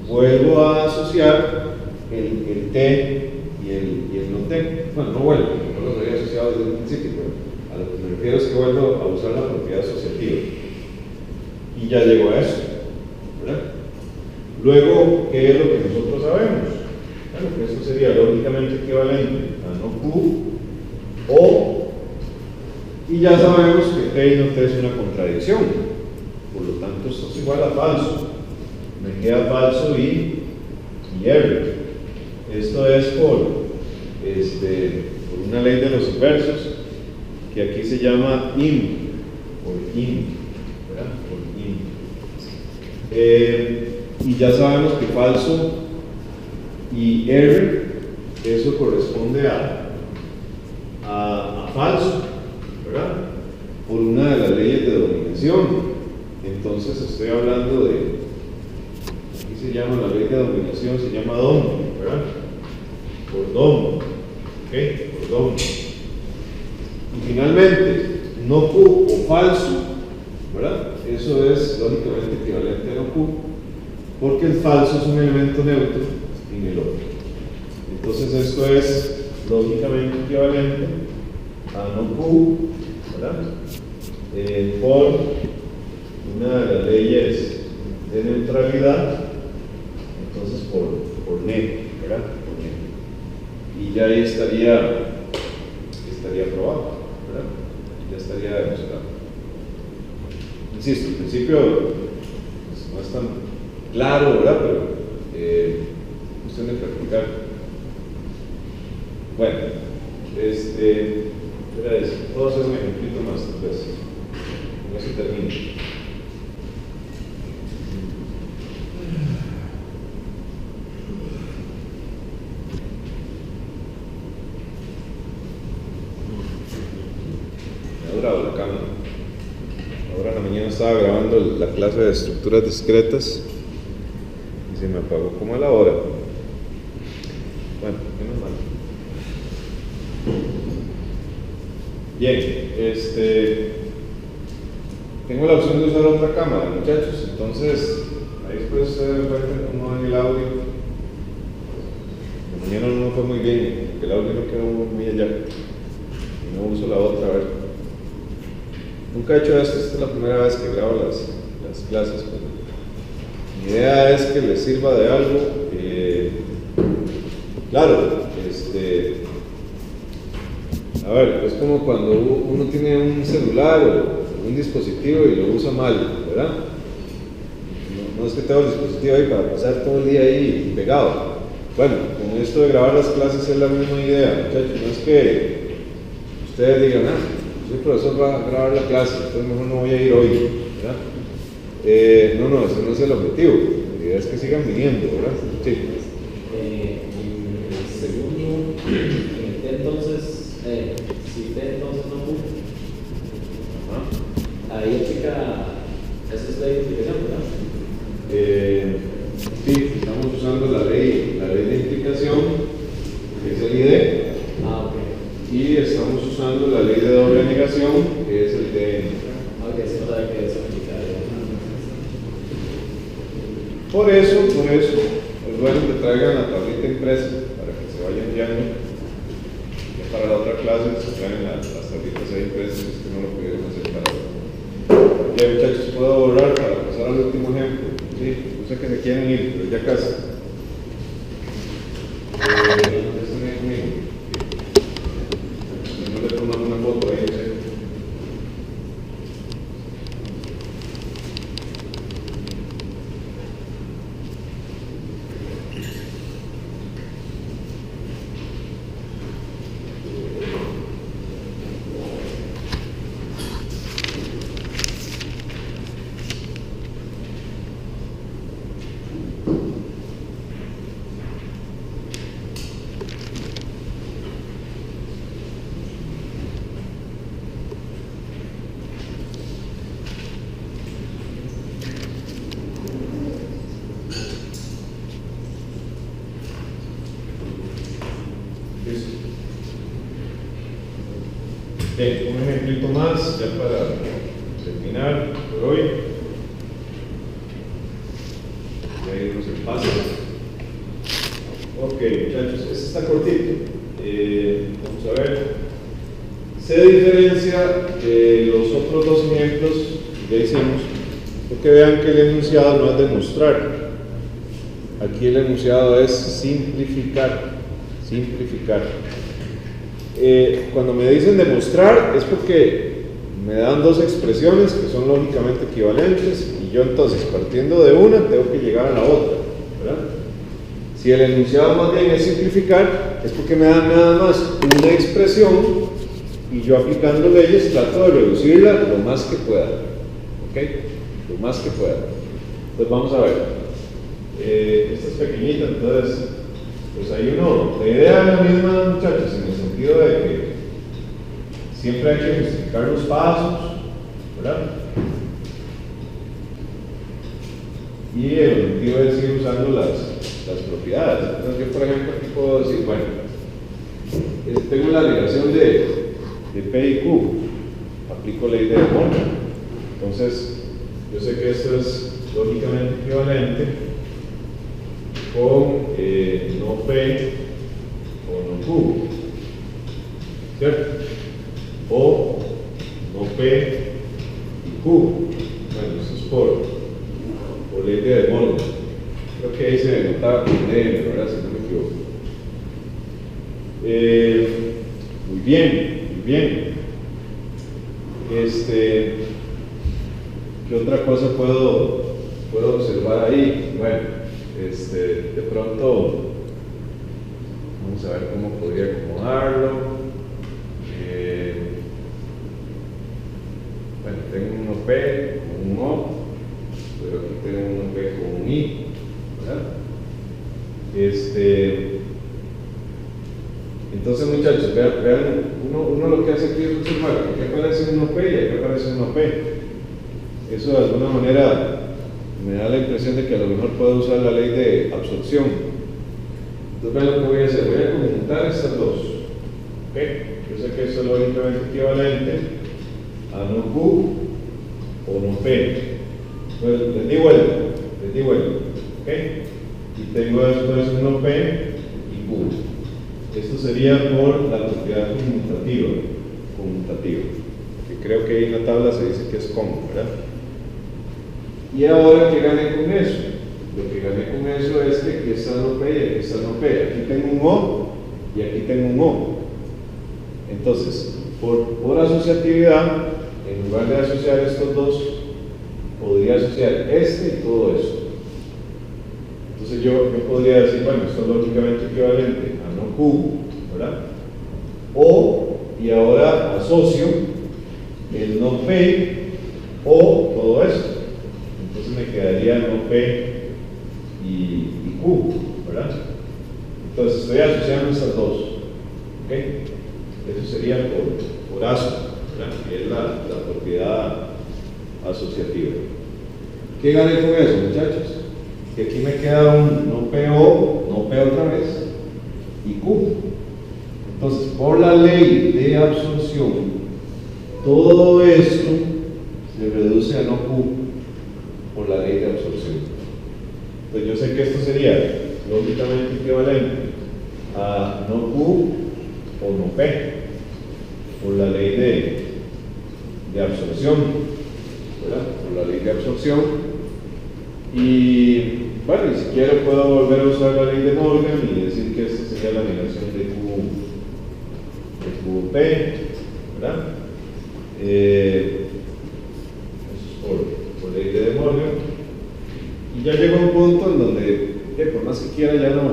vuelvo a asociar el T y el no T. Bueno, no vuelvo, no los había asociado desde el principio, pero a lo que me refiero es que vuelvo a usar la propiedad asociativa. Y ya llego a eso, ¿verdad? Luego, ¿qué es lo que nosotros sabemos? Bueno, que esto sería lógicamente equivalente a no Q o, y ya sabemos que T y no T es una contradicción. Por lo tanto, esto es igual a falso. Me queda falso y R. Esto es por una ley de los inversos, que aquí se llama IM, por IM, ¿verdad? Por IM. Y ya sabemos que falso y R, eso corresponde a falso, ¿verdad? Por una de las leyes de dominación. Entonces estoy hablando de, aquí se llama la ley de dominación, se llama DOM, ¿verdad? Por DOM, ¿ok? Por DOM. Y finalmente, no Q o falso, ¿verdad? Eso es lógicamente equivalente a no Q, porque el falso es un elemento neutro en el otro. Entonces esto es lógicamente equivalente a no Q, ¿verdad? Por una de las leyes de neutralidad, entonces por NET, ¿verdad? Por NET. Y ya ahí estaría aprobado, ¿verdad? Ya estaría demostrado. Insisto, al principio pues, no es tan claro, ¿verdad? Pero cuestión de practicar. Bueno, puedo hacer un ejemplito más, entonces, con eso termino. La cámara. Ahora en la mañana estaba grabando la clase de estructuras discretas y se me apagó como a la hora. Bueno, menos mal. Bien, tengo la opción de usar otra cámara, muchachos, entonces ahí después ustedes ven cómo van el audio. La mañana no fue muy bien, porque el audio no quedó muy allá. Y no uso la otra, a ver. Nunca he hecho esto, esta es la primera vez que grabo las clases. Mi idea es que les sirva de algo. Claro, a ver, es como cuando uno tiene un celular o un dispositivo y lo usa mal, ¿verdad? No es que tengo el dispositivo ahí para pasar todo el día ahí pegado. Bueno, con esto de grabar las clases es la misma idea, muchachos. No es que ustedes digan, el profesor va a grabar la clase, entonces mejor no voy a ir hoy, ¿verdad? No, ese no es el objetivo. La idea es que sigan viniendo, ¿verdad? Sí. En el segundo, en el T entonces, si T entonces no Q, ahí aplica, esa es la identificación, ¿verdad? Sí, estamos usando la ley de identificación, que es el ID, Ok. y estamos usando la ley de doble negación, que es el DN. Ok, sí, no sabe que eso aplica. Por eso, es bueno que traigan la tablita impresa para que se vayan guiando. Ya para la otra clase se traen las tablitas ahí impresas, es que no lo pudieron hacer para ahora. Ya muchachos, puedo borrar para pasar al último ejemplo. Sí, yo sé que se quieren ir, pero ya casi. No le toman una foto ahí, ¿sí? Bien, un ejemplito más ya para terminar por hoy. Ya irnos el paso. Ok, muchachos, este está cortito. Vamos a ver. Se diferencia de los otros dos ejemplos que ya hicimos, porque vean que el enunciado no es demostrar. Aquí el enunciado es simplificar. Cuando me dicen demostrar es porque me dan dos expresiones que son lógicamente equivalentes y yo entonces partiendo de una tengo que llegar a la otra, ¿verdad? Si el enunciado más bien es simplificar es porque me dan nada más una expresión y yo aplicando leyes trato de reducirla lo más que pueda, ¿ok? Lo más que pueda. Entonces vamos a ver. Esta es pequeñita, entonces pues ahí uno, la idea es la misma, muchachos, en el sentido de que siempre hay que justificar los pasos, ¿verdad? Y el objetivo es ir usando las propiedades. Entonces yo, por ejemplo, aquí puedo decir, bueno, tengo la relación de P y Q, aplico ley de Moore. Entonces, yo sé que esto es lógicamente equivalente con no P o no Q, ¿cierto? O no P y Q. Bueno, eso es por ley de Moore. Creo que ahí se denota con DM, ¿verdad? Si no me equivoco. Muy bien. ¿Qué otra cosa puedo observar ahí? Bueno. De pronto, vamos a ver cómo podría acomodarlo. Bueno, tengo un P con un O, pero aquí tengo un P con un I, ¿verdad? Entonces, muchachos, vean uno lo que hace aquí es observar que aquí aparece un P y aquí aparece un P. Eso de alguna manera me da la impresión de que a lo mejor puedo usar la ley de absorción. Entonces vean lo que voy a hacer, voy a conjuntar estas dos. ¿Okay? Yo sé que eso es lógicamente equivalente a no Q o no P. Entonces les di vuelta. ¿Okay? Y tengo después un no P y Q. Esto sería por la propiedad conmutativa. Que creo que ahí en la tabla se dice que es con, ¿verdad? Y ahora, ¿qué gané con eso? Lo que gané con eso es que aquí está no P y aquí está no P. Aquí tengo un O y aquí tengo un O. Entonces, por asociatividad, en lugar de asociar estos dos, podría asociar este y todo esto. Entonces yo podría decir, bueno, esto es lógicamente equivalente a no Q, ¿verdad? O, y ahora asocio el no P o todo esto. Entonces me quedaría no P y Q, ¿verdad? Entonces estoy asociando estas dos, ¿ok? Eso sería por aso, ¿verdad? Que es la propiedad asociativa. ¿Qué gané con eso, muchachos? Que aquí me queda un no PO, no P otra vez, y Q. Entonces, por la ley de absorción, todo esto se reduce a no Q por la ley de absorción. Entonces, yo sé que esto sería lógicamente equivalente a no Q o no P por la ley de absorción, ¿verdad? Por la ley de absorción. Y bueno, y si quiero puedo volver a usar la ley de Morgan y decir que esta sería la negación de QP, ¿verdad? Eso es por ley de Morgan. Y ya llegó un punto en donde, por más que quiera, ya no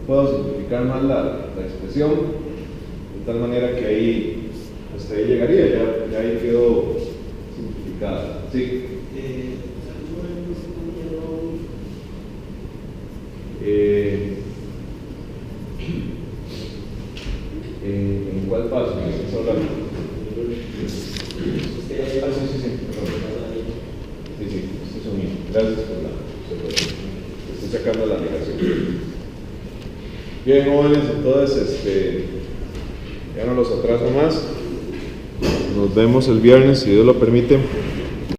puedo simplificar más la expresión, de tal manera que ahí, hasta ahí llegaría, ya ahí quedó simplificada. Sí. ¿En cuál paso me estás hablando? Sí, este es un mío. Gracias por la observación. Estoy sacando la negación. Bien, jóvenes, entonces, ya no los atraso más. Nos vemos el viernes, si Dios lo permite.